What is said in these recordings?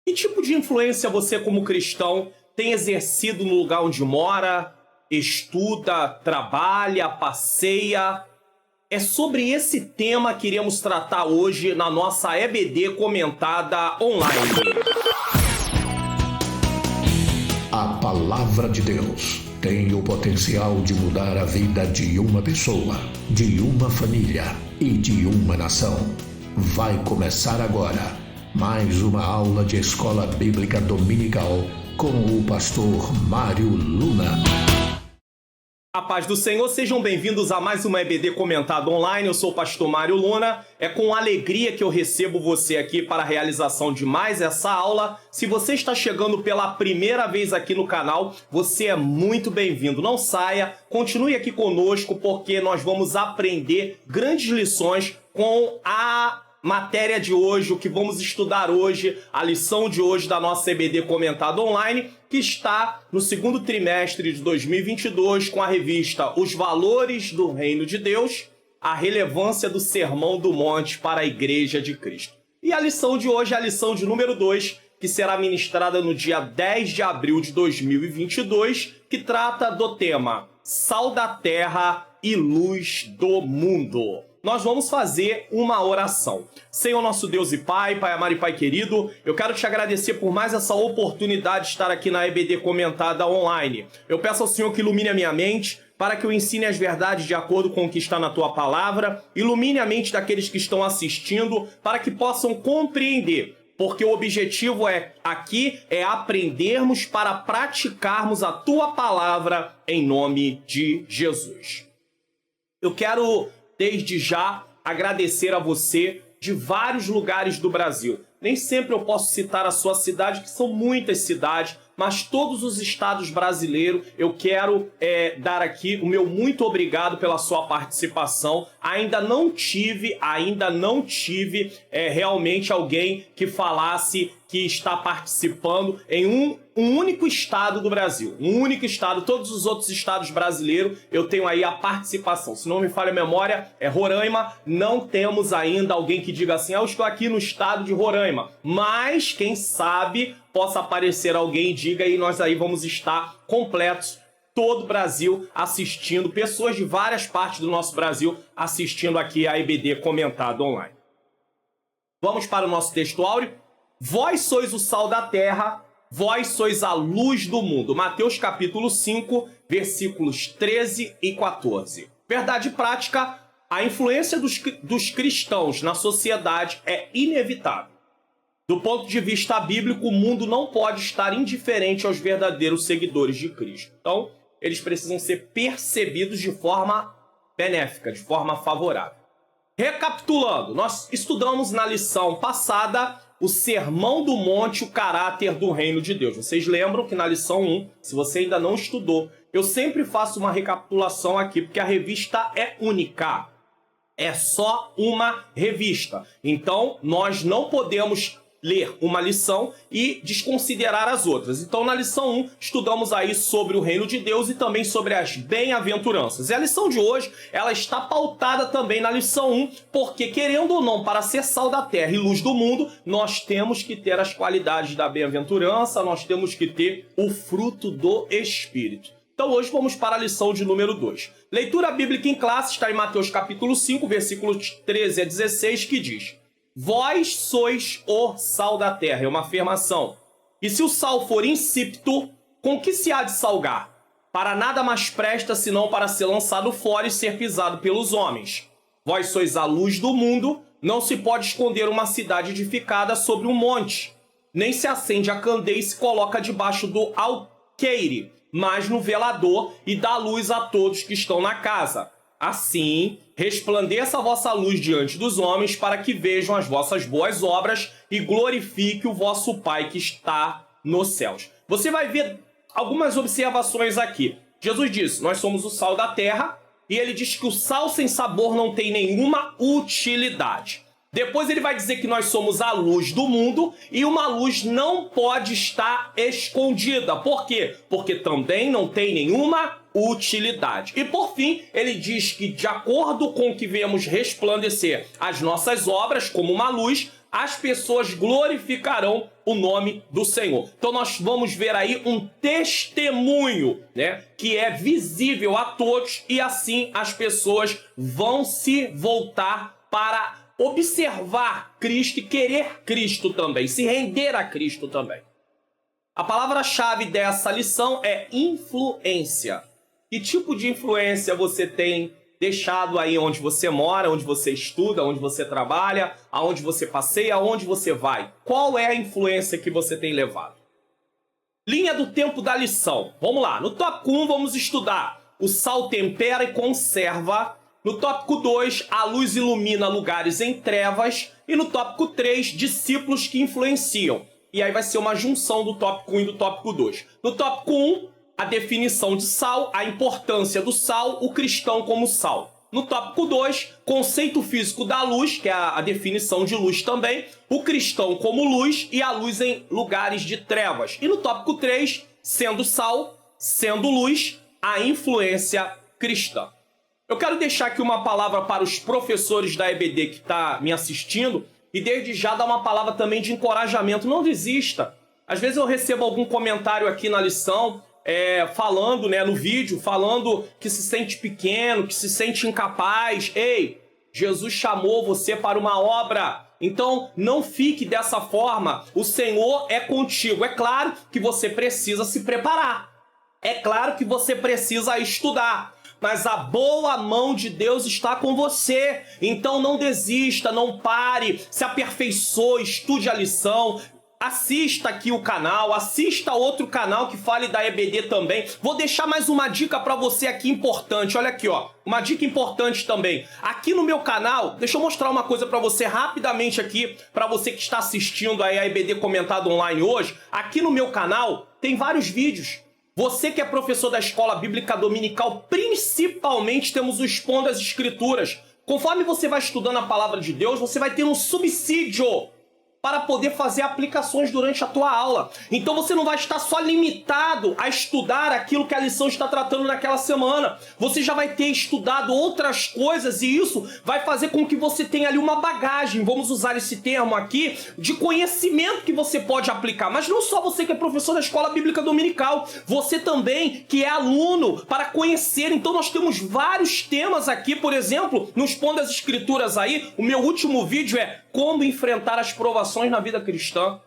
Que tipo de influência você, como cristão, tem exercido no lugar onde mora, estuda, trabalha, passeia? É sobre esse tema que iremos tratar hoje na nossa EBD comentada online. A palavra de Deus tem o potencial de mudar a vida de uma pessoa, de uma família e de uma nação. Vai começar agora mais uma aula de Escola Bíblica Dominical com o pastor Mário Luna. A paz do Senhor, sejam bem-vindos a mais uma EBD comentada online. Eu sou o pastor Mário Luna. É com alegria que eu recebo você aqui para a realização de mais essa aula. Se você está chegando pela primeira vez aqui no canal, você é muito bem-vindo. Não saia, continue aqui conosco porque nós vamos aprender grandes lições com a matéria de hoje, o que vamos estudar hoje, a lição de hoje da nossa EBD comentada online, que está no segundo trimestre de 2022 com a revista Os Valores do Reino de Deus, a relevância do Sermão do Monte para a Igreja de Cristo. E a lição de hoje é a lição de número 2, que será ministrada no dia 10 de abril de 2022, que trata do tema Sal da Terra e Luz do Mundo. Nós vamos fazer uma oração. Senhor nosso Deus e Pai, Pai amado e Pai querido, eu quero te agradecer por mais essa oportunidade de estar aqui na EBD comentada online. Eu peço ao Senhor que ilumine a minha mente, para que eu ensine as verdades de acordo com o que está na Tua Palavra, ilumine a mente daqueles que estão assistindo, para que possam compreender, porque o objetivo aqui é aprendermos para praticarmos a Tua Palavra em nome de Jesus. Eu quero desde já agradecer a você de vários lugares do Brasil. Nem sempre eu posso citar a sua cidade, que são muitas cidades, mas todos os estados brasileiros, eu quero dar aqui o meu muito obrigado pela sua participação. Ainda não tive realmente alguém que falasse que está participando em um único estado do Brasil. Um único estado, todos os outros estados brasileiros, eu tenho aí a participação. Se não me falha a memória, é Roraima. Não temos ainda alguém que diga assim, eu estou aqui no estado de Roraima. Mas, quem sabe, possa aparecer alguém e diga, e nós aí vamos estar completos, todo o Brasil assistindo, pessoas de várias partes do nosso Brasil assistindo aqui a EBD comentada online. Vamos para o nosso texto áureo. Vós sois o sal da terra, vós sois a luz do mundo. Mateus capítulo 5, versículos 13 e 14. Verdade prática, a influência dos cristãos na sociedade é inevitável. Do ponto de vista bíblico, o mundo não pode estar indiferente aos verdadeiros seguidores de Cristo. Então, eles precisam ser percebidos de forma benéfica, de forma favorável. Recapitulando, nós estudamos na lição passada o Sermão do Monte, o caráter do Reino de Deus. Vocês lembram que na lição 1, se você ainda não estudou, eu sempre faço uma recapitulação aqui, porque a revista é única. É só uma revista. Então, nós não podemos ler uma lição e desconsiderar as outras. Então, na lição 1, estudamos aí sobre o reino de Deus e também sobre as bem-aventuranças. E a lição de hoje, ela está pautada também na lição 1, porque, querendo ou não, para ser sal da terra e luz do mundo, nós temos que ter as qualidades da bem-aventurança, nós temos que ter o fruto do Espírito. Então, hoje vamos para a lição de número 2. Leitura bíblica em classe está em Mateus capítulo 5, versículos 13 a 16, que diz: Vós sois o sal da terra, é uma afirmação. E se o sal for insípido, com que se há de salgar? Para nada mais presta, senão para ser lançado fora e ser pisado pelos homens. Vós sois a luz do mundo, não se pode esconder uma cidade edificada sobre um monte. Nem se acende a candeia e se coloca debaixo do alqueire, mas no velador, e dá luz a todos que estão na casa. Assim, resplandeça a vossa luz diante dos homens, para que vejam as vossas boas obras e glorifique o vosso Pai que está nos céus. Você vai ver algumas observações aqui. Jesus disse, nós somos o sal da terra, e ele diz que o sal sem sabor não tem nenhuma utilidade. Depois ele vai dizer que nós somos a luz do mundo, e uma luz não pode estar escondida. Por quê? Porque também não tem nenhuma utilidade. E por fim, ele diz que de acordo com o que vemos resplandecer as nossas obras como uma luz, as pessoas glorificarão o nome do Senhor. Então nós vamos ver aí um testemunho, né, que é visível a todos, e assim as pessoas vão se voltar para observar Cristo e querer Cristo também, se render a Cristo também. A palavra-chave dessa lição é influência. Que tipo de influência você tem deixado aí onde você mora, onde você estuda, onde você trabalha, aonde você passeia, aonde você vai? Qual é a influência que você tem levado? Linha do tempo da lição. Vamos lá. No tópico 1, vamos estudar o sal tempera e conserva. No tópico 2, a luz ilumina lugares em trevas. E no tópico 3, discípulos que influenciam. E aí vai ser uma junção do tópico 1 e do tópico 2. No tópico 1, a definição de sal, a importância do sal, o cristão como sal. No tópico 2, conceito físico da luz, que é a definição de luz também, o cristão como luz e a luz em lugares de trevas. E no tópico 3, sendo sal, sendo luz, a influência cristã. Eu quero deixar aqui uma palavra para os professores da EBD que está me assistindo e desde já dar uma palavra também de encorajamento. Não desista. Às vezes eu recebo algum comentário aqui na lição falando, né, no vídeo, falando que se sente pequeno, que se sente incapaz. Ei, Jesus chamou você para uma obra. Então, não fique dessa forma. O Senhor é contigo. É claro que você precisa se preparar. É claro que você precisa estudar. Mas a boa mão de Deus está com você. Então, não desista, não pare, se aperfeiçoe, estude a lição. Assista aqui o canal, assista outro canal que fale da EBD também. Vou deixar mais uma dica para você aqui importante. Olha aqui, ó. Uma dica importante também. Aqui no meu canal, deixa eu mostrar uma coisa para você rapidamente aqui, para você que está assistindo aí a EBD Comentado Online hoje. Aqui no meu canal tem vários vídeos. Você que é professor da Escola Bíblica Dominical, principalmente temos o Expondo as Escrituras. Conforme você vai estudando a Palavra de Deus, você vai ter um subsídio para poder fazer aplicações durante a tua aula. Então você não vai estar só limitado a estudar aquilo que a lição está tratando naquela semana. Você já vai ter estudado outras coisas e isso vai fazer com que você tenha ali uma bagagem, vamos usar esse termo aqui, de conhecimento que você pode aplicar. Mas não só você que é professor da Escola Bíblica Dominical, você também que é aluno, para conhecer. Então nós temos vários temas aqui, por exemplo, no Expondo as Escrituras aí, o meu último vídeo é como enfrentar as provações na vida cristã.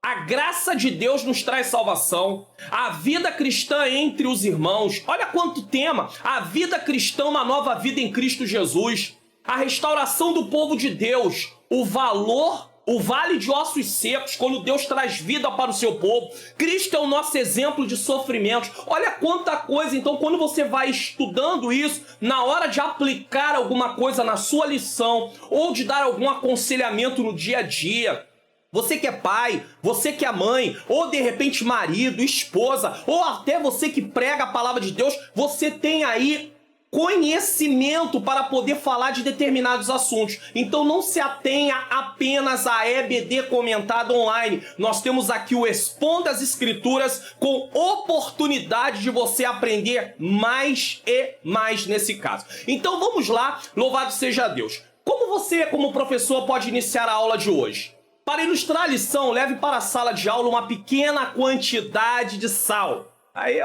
A graça de Deus nos traz salvação. A vida cristã entre os irmãos. Olha quanto tema. A vida cristã, uma nova vida em Cristo Jesus. A restauração do povo de Deus. O valor, o vale de ossos secos, quando Deus traz vida para o seu povo. Cristo é o nosso exemplo de sofrimentos. Olha quanta coisa. Então, quando você vai estudando isso, na hora de aplicar alguma coisa na sua lição, ou de dar algum aconselhamento no dia a dia, você que é pai, você que é mãe, ou de repente marido, esposa, ou até você que prega a palavra de Deus, você tem aí conhecimento para poder falar de determinados assuntos. Então não se atenha apenas a EBD Comentado Online. Nós temos aqui o Expondo as Escrituras com oportunidade de você aprender mais e mais nesse caso. Então vamos lá, louvado seja Deus. Como você, como professor, pode iniciar a aula de hoje? Para ilustrar a lição, leve para a sala de aula uma pequena quantidade de sal. Aí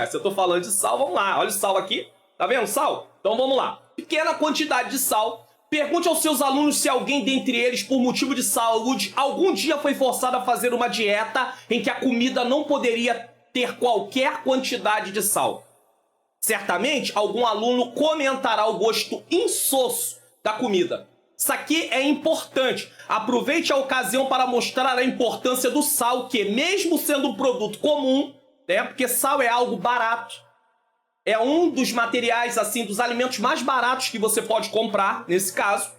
se eu tô falando de sal, vamos lá. Olha o sal aqui. Tá vendo sal? Então vamos lá. Pequena quantidade de sal. Pergunte aos seus alunos se alguém dentre eles, por motivo de saúde, algum dia foi forçado a fazer uma dieta em que a comida não poderia ter qualquer quantidade de sal. Certamente, algum aluno comentará o gosto insosso da comida. Isso aqui é importante. Aproveite a ocasião para mostrar a importância do sal, que mesmo sendo um produto comum, né, porque sal é algo barato, é um dos materiais, assim, dos alimentos mais baratos que você pode comprar, nesse caso,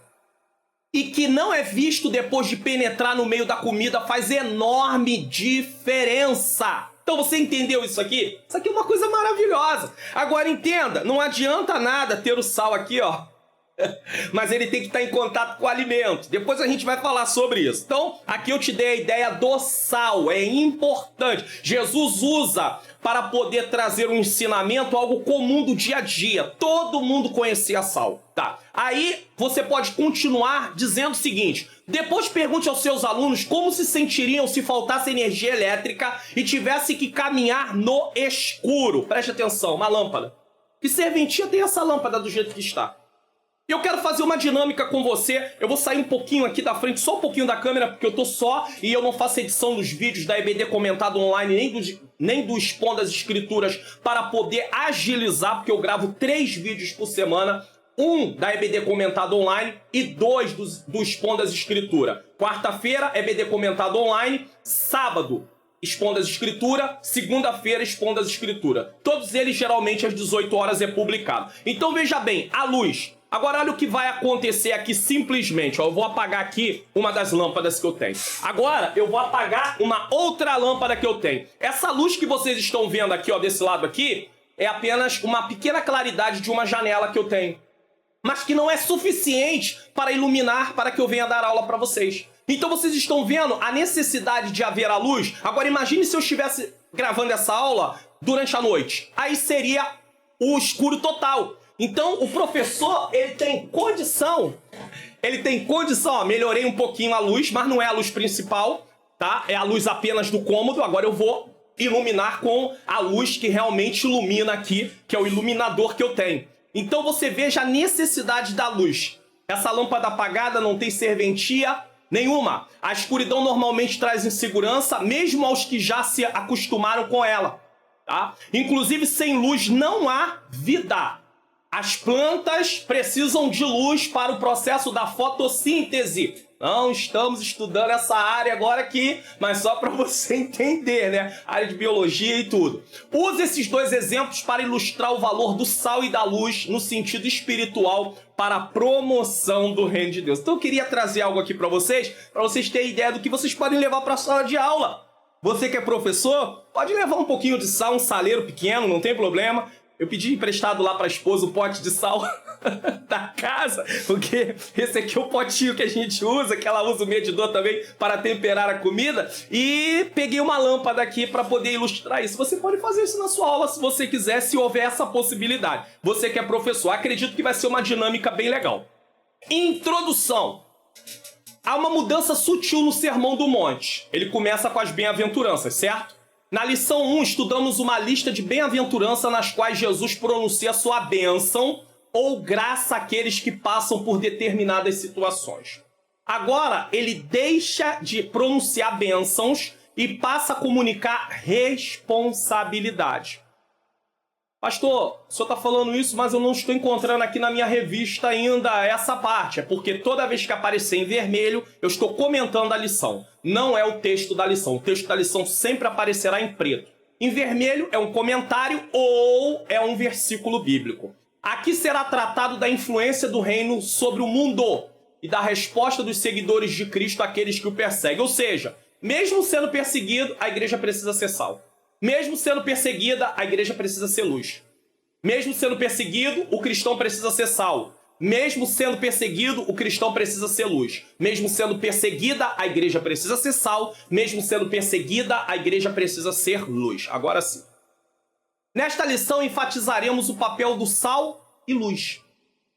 e que não é visto depois de penetrar no meio da comida, faz enorme diferença. Então você entendeu isso aqui? Isso aqui é uma coisa maravilhosa. Agora entenda, não adianta nada ter o sal aqui, ó, Mas ele tem que estar em contato com o alimento. Depois a gente vai falar sobre isso. Então, aqui eu te dei a ideia do sal. É importante. Jesus usa para poder trazer um ensinamento, algo comum do dia a dia. Todo mundo conhecia sal. Tá. Aí você pode continuar dizendo o seguinte. Depois pergunte aos seus alunos como se sentiriam se faltasse energia elétrica e tivesse que caminhar no escuro. Preste atenção, uma lâmpada. Que serventia tem essa lâmpada do jeito que está? E eu quero fazer uma dinâmica com você. Eu vou sair um pouquinho aqui da frente, só um pouquinho da câmera, porque eu tô só e eu não faço edição dos vídeos da EBD Comentado Online, nem do Expondo as Escrituras, para poder agilizar, porque eu gravo 3 vídeos por semana. Um da EBD Comentado Online e 2 do Expondo as Escrituras. Quarta-feira, EBD Comentado Online. Sábado, Expondo as Escrituras. Segunda-feira, Expondo as Escrituras. Todos eles, geralmente, às 18 horas é publicado. Então, veja bem, a luz. Agora, olha o que vai acontecer aqui simplesmente. Ó, eu vou apagar aqui uma das lâmpadas que eu tenho. Agora, eu vou apagar uma outra lâmpada que eu tenho. Essa luz que vocês estão vendo aqui, ó, desse lado aqui, é apenas uma pequena claridade de uma janela que eu tenho. Mas que não é suficiente para iluminar, para que eu venha dar aula para vocês. Então vocês estão vendo a necessidade de haver a luz? Agora imagine se eu estivesse gravando essa aula durante a noite. Aí seria o escuro total. Então o professor, ele tem condição, ó, melhorei um pouquinho a luz, mas não é a luz principal, tá? É a luz apenas do cômodo. Agora eu vou iluminar com a luz que realmente ilumina aqui, que é o iluminador que eu tenho. Então você veja a necessidade da luz. Essa lâmpada apagada não tem serventia nenhuma. A escuridão normalmente traz insegurança, mesmo aos que já se acostumaram com ela. Tá? Inclusive, sem luz não há vida. As plantas precisam de luz para o processo da fotossíntese. Não estamos estudando essa área agora aqui, mas só para você entender, né? Área de biologia e tudo. Use esses 2 exemplos para ilustrar o valor do sal e da luz no sentido espiritual para a promoção do reino de Deus. Então eu queria trazer algo aqui para vocês terem ideia do que vocês podem levar para a sala de aula. Você que é professor, pode levar um pouquinho de sal, um saleiro pequeno, não tem problema. Eu pedi emprestado lá para a esposa o pote de sal da casa, porque esse aqui é o potinho que a gente usa, que ela usa o medidor também para temperar a comida. E peguei uma lâmpada aqui para poder ilustrar isso. Você pode fazer isso na sua aula se você quiser, se houver essa possibilidade. Você que é professor, acredito que vai ser uma dinâmica bem legal. Introdução. Há uma mudança sutil no Sermão do Monte. Ele começa com as bem-aventuranças, certo? Na lição 1, estudamos uma lista de bem-aventurança nas quais Jesus pronuncia sua bênção ou graça àqueles que passam por determinadas situações. Agora, ele deixa de pronunciar bênçãos e passa a comunicar responsabilidade. Pastor, o senhor está falando isso, mas eu não estou encontrando aqui na minha revista ainda essa parte. É porque toda vez que aparecer em vermelho, eu estou comentando a lição. Não é o texto da lição. O texto da lição sempre aparecerá em preto. Em vermelho é um comentário ou é um versículo bíblico. Aqui será tratado da influência do reino sobre o mundo e da resposta dos seguidores de Cristo àqueles que o perseguem. Ou seja, mesmo sendo perseguido, a igreja precisa ser sal. Mesmo sendo perseguida, a igreja precisa ser luz. Mesmo sendo perseguido, o cristão precisa ser sal. Mesmo sendo perseguido, o cristão precisa ser luz. Mesmo sendo perseguida, a igreja precisa ser sal. Mesmo sendo perseguida, a igreja precisa ser luz. Agora sim. Nesta lição, enfatizaremos o papel do sal e luz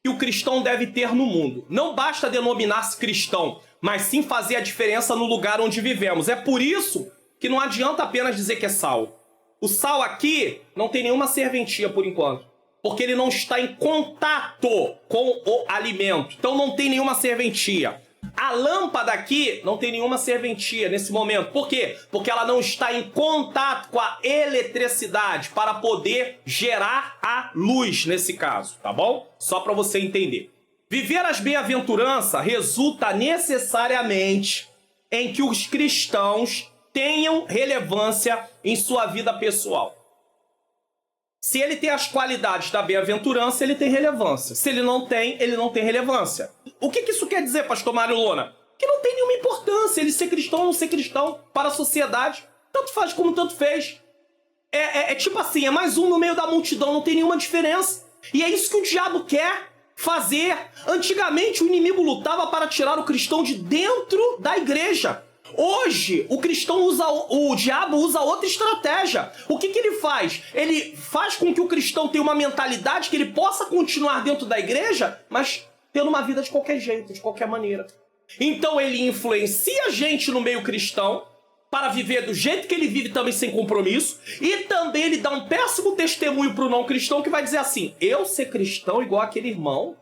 que o cristão deve ter no mundo. Não basta denominar-se cristão, mas sim fazer a diferença no lugar onde vivemos. É por isso que não adianta apenas dizer que é sal. O sal aqui não tem nenhuma serventia por enquanto, porque ele não está em contato com o alimento. Então não tem nenhuma serventia. A lâmpada aqui não tem nenhuma serventia nesse momento. Por quê? Porque ela não está em contato com a eletricidade para poder gerar a luz nesse caso, tá bom? Só para você entender. Viver as bem-aventuranças resulta necessariamente em que os cristãos tenham relevância em sua vida pessoal. Se ele tem as qualidades da bem-aventurança, ele tem relevância. Se ele não tem relevância. O que isso quer dizer, pastor Mário Lona? Que não tem nenhuma importância ele ser cristão ou não ser cristão para a sociedade. Tanto faz como tanto fez. É tipo assim, é mais um no meio da multidão, não tem nenhuma diferença. E é isso que o diabo quer. fazer. Antigamente o inimigo lutava para tirar o cristão de dentro da igreja. Hoje o diabo usa outra estratégia. O que ele faz? Ele faz com que o cristão tenha uma mentalidade que ele possa continuar dentro da igreja, mas tendo uma vida de qualquer jeito, de qualquer maneira. Então ele influencia a gente no meio cristão para viver do jeito que ele vive, também sem compromisso, e também ele dá um péssimo testemunho para o não cristão que vai dizer assim: eu ser cristão igual aquele irmão,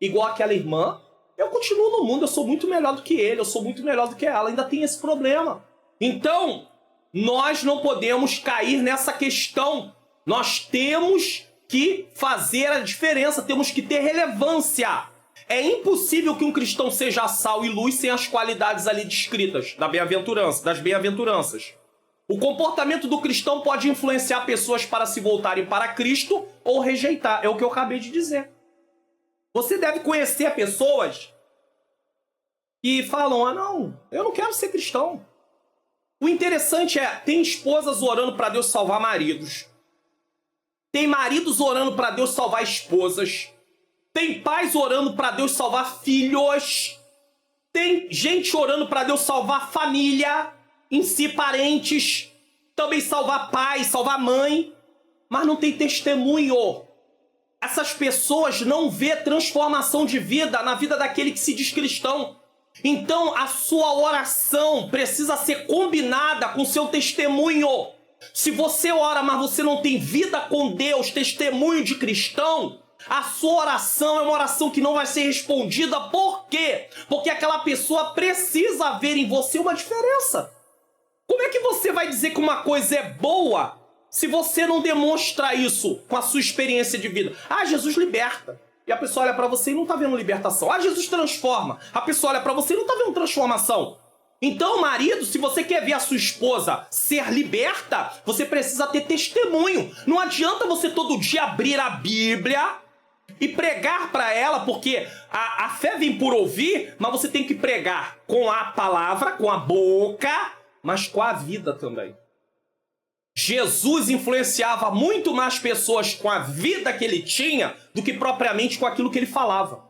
igual aquela irmã, eu continuo no mundo, eu sou muito melhor do que ele, eu sou muito melhor do que ela. Ainda tem esse problema. Então, nós não podemos cair nessa questão. Nós temos que fazer a diferença, temos que ter relevância. É impossível que um cristão seja sal e luz sem as qualidades ali descritas das bem-aventuranças. O comportamento do cristão pode influenciar pessoas para se voltarem para Cristo ou rejeitar. É o que eu acabei de dizer. Você deve conhecer pessoas que falam: ah, não, eu não quero ser cristão. O interessante é, tem esposas orando para Deus salvar maridos. Tem maridos orando para Deus salvar esposas. Tem pais orando para Deus salvar filhos. Tem gente orando para Deus salvar família, em si parentes. Também salvar pai, salvar mãe. Mas não tem testemunho. Essas pessoas não vê transformação de vida na vida daquele que se diz cristão. Então a sua oração precisa ser combinada com seu testemunho. Se você ora, mas você não tem vida com Deus, testemunho de cristão, a sua oração é uma oração que não vai ser respondida. Por quê? Porque aquela pessoa precisa ver em você uma diferença. Como é que você vai dizer que uma coisa é boa se você não demonstra isso com a sua experiência de vida? Ah, Jesus liberta. E a pessoa olha pra você e não tá vendo libertação. Ah, Jesus transforma. A pessoa olha pra você e não tá vendo transformação. Então, marido, se você quer ver a sua esposa ser liberta, você precisa ter testemunho. Não adianta você todo dia abrir a Bíblia e pregar pra ela, porque a fé vem por ouvir, mas você tem que pregar com a palavra, com a boca, mas com a vida também. Jesus influenciava muito mais pessoas com a vida que ele tinha do que propriamente com aquilo que ele falava.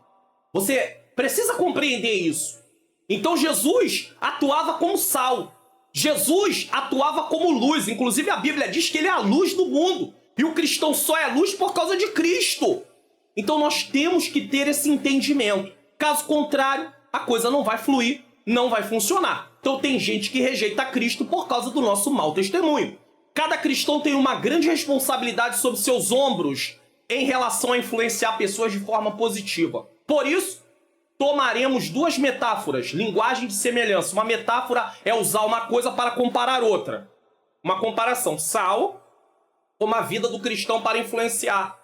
Você precisa compreender isso. Então Jesus atuava como sal. Jesus atuava como luz. Inclusive a Bíblia diz que ele é a luz do mundo. E o cristão só é luz por causa de Cristo. Então nós temos que ter esse entendimento. Caso contrário, a coisa não vai fluir, não vai funcionar. Então tem gente que rejeita Cristo por causa do nosso mau testemunho. Cada cristão tem uma grande responsabilidade sobre seus ombros em relação a influenciar pessoas de forma positiva. Por isso, tomaremos duas metáforas, linguagem de semelhança. Uma metáfora é usar uma coisa para comparar outra. Uma comparação. Sal, como a vida do cristão para influenciar.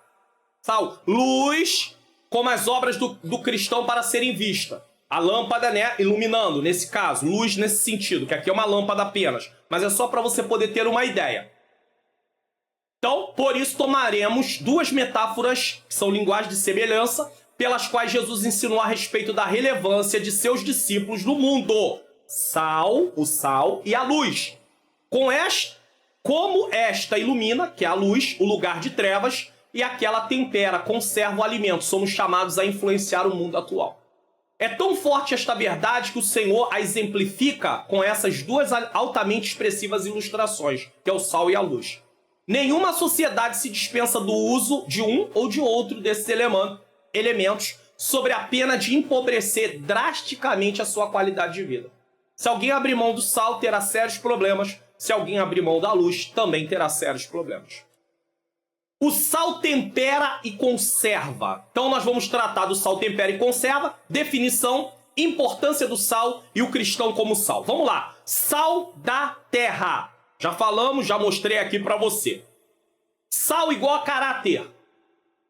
Sal, luz, como as obras do cristão para serem vistas. A lâmpada, né, iluminando, nesse caso, luz nesse sentido, que aqui é uma lâmpada apenas. Mas é só para você poder ter uma ideia. Então, por isso, tomaremos duas metáforas, que são linguagens de semelhança, pelas quais Jesus ensinou a respeito da relevância de seus discípulos no mundo. O sal e a luz. Como esta ilumina, que é a luz, o lugar de trevas, e aquela tempera, conserva o alimento. Somos chamados a influenciar o mundo atual. É tão forte esta verdade que o Senhor a exemplifica com essas duas altamente expressivas ilustrações, que é o sal e a luz. Nenhuma sociedade se dispensa do uso de um ou de outro desses elementos sob a pena de empobrecer drasticamente a sua qualidade de vida. Se alguém abrir mão do sal, terá sérios problemas. Se alguém abrir mão da luz, também terá sérios problemas. O sal tempera e conserva. Então nós vamos tratar do sal tempera e conserva, definição, importância do sal e o cristão como sal. Vamos lá. Sal da terra. Já falamos, já mostrei aqui para você. Sal igual a caráter.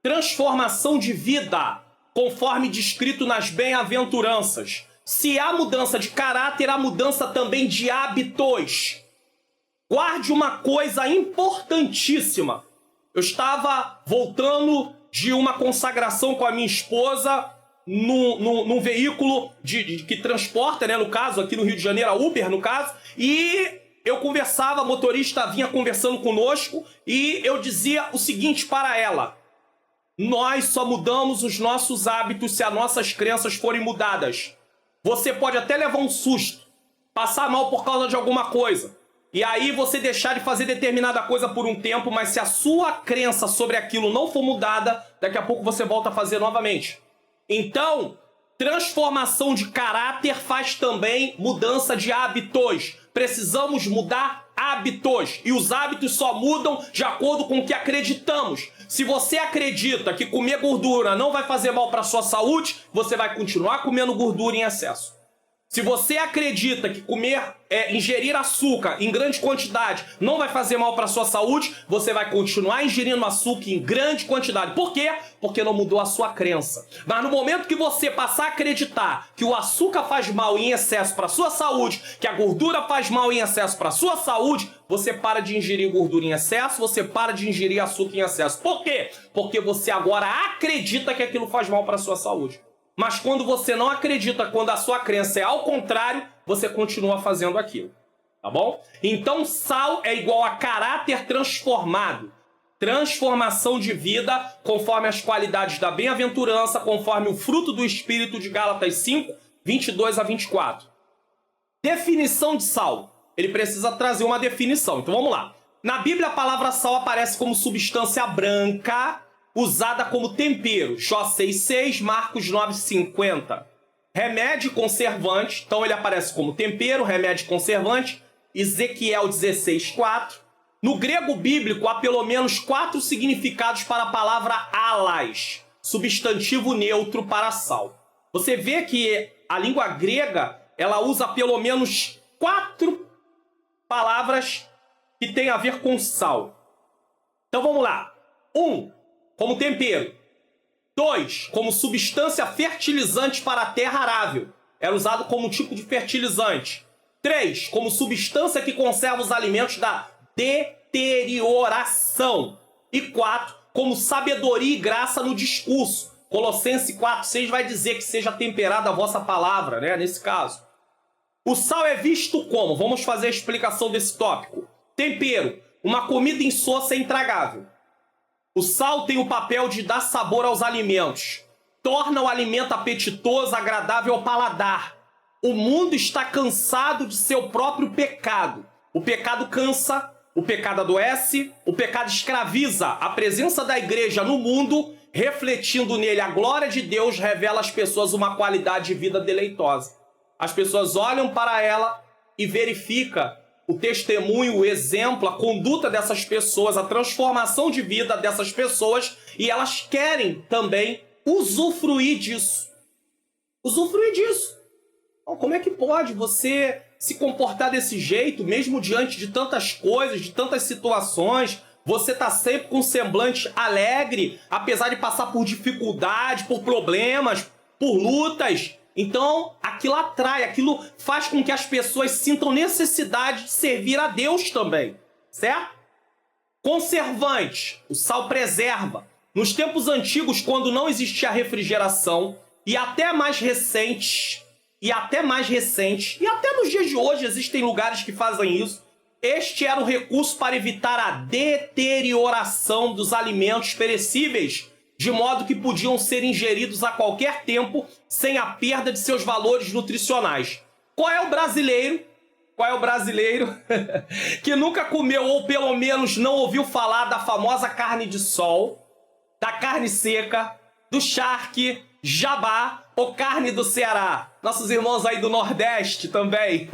Transformação de vida, conforme descrito nas bem-aventuranças. Se há mudança de caráter, há mudança também de hábitos. Guarde uma coisa importantíssima. Eu estava voltando de uma consagração com a minha esposa num veículo que transporta, né, no caso, aqui no Rio de Janeiro, a Uber, no caso, e eu conversava, a motorista vinha conversando conosco, e eu dizia o seguinte para ela: Nós só mudamos os nossos hábitos se as nossas crenças forem mudadas. Você pode até levar um susto, passar mal por causa de alguma coisa, e aí você deixar de fazer determinada coisa por um tempo, mas se a sua crença sobre aquilo não for mudada, daqui a pouco você volta a fazer novamente. Então, transformação de caráter faz também mudança de hábitos. Precisamos mudar hábitos. E os hábitos só mudam de acordo com o que acreditamos. Se você acredita que comer gordura não vai fazer mal para a sua saúde, você vai continuar comendo gordura em excesso. Se você acredita que ingerir açúcar em grande quantidade não vai fazer mal para a sua saúde, você vai continuar ingerindo açúcar em grande quantidade. Por quê? Porque não mudou a sua crença. Mas no momento que você passar a acreditar que o açúcar faz mal em excesso para a sua saúde, que a gordura faz mal em excesso para a sua saúde, você para de ingerir gordura em excesso, você para de ingerir açúcar em excesso. Por quê? Porque você agora acredita que aquilo faz mal para a sua saúde. Mas quando você não acredita, quando a sua crença é ao contrário, você continua fazendo aquilo. Tá bom? Então, sal é igual a caráter transformado. Transformação de vida conforme as qualidades da bem-aventurança, conforme o fruto do Espírito de Gálatas 5, 22 a 24. Definição de sal. Ele precisa trazer uma definição. Então, vamos lá. Na Bíblia, a palavra sal aparece como substância branca, usada como tempero, Jó 6,6, Marcos 9,50. Remédio conservante, então ele aparece como tempero, remédio conservante, Ezequiel 16,4. No grego bíblico, há pelo menos 4 significados para a palavra alás, substantivo neutro para sal. Você vê que a língua grega, ela usa pelo menos 4 palavras que têm a ver com sal. Então vamos lá. 1. Como tempero. 2. Como substância fertilizante para a terra arável. Era usado como um tipo de fertilizante. 3. Como substância que conserva os alimentos da deterioração. E 4. Como sabedoria e graça no discurso. Colossenses 4,6 vai dizer que seja temperada a vossa palavra, né? Nesse caso. O sal é visto como? Vamos fazer a explicação desse tópico. Tempero. Uma comida insossa e intragável. O sal tem o papel de dar sabor aos alimentos. Torna o alimento apetitoso, agradável ao paladar. O mundo está cansado de seu próprio pecado. O pecado cansa, o pecado adoece, o pecado escraviza. A presença da igreja no mundo, refletindo nele a glória de Deus, revela às pessoas uma qualidade de vida deleitosa. As pessoas olham para ela e verificam o testemunho, o exemplo, a conduta dessas pessoas, a transformação de vida dessas pessoas, e elas querem também usufruir disso. Usufruir disso. Então, como é que pode você se comportar desse jeito, mesmo diante de tantas coisas, de tantas situações? Você está sempre com um semblante alegre, apesar de passar por dificuldade, por problemas, por lutas. Então, aquilo atrai, aquilo faz com que as pessoas sintam necessidade de servir a Deus também, certo? Conservante, o sal preserva. Nos tempos antigos, quando não existia refrigeração, e até recente, e até nos dias de hoje existem lugares que fazem isso, este era o recurso para evitar a deterioração dos alimentos perecíveis, de modo que podiam ser ingeridos a qualquer tempo sem a perda de seus valores nutricionais. Qual é o brasileiro que nunca comeu ou pelo menos não ouviu falar da famosa carne de sol, da carne seca, do charque, jabá ou carne do Ceará? Nossos irmãos aí do Nordeste também.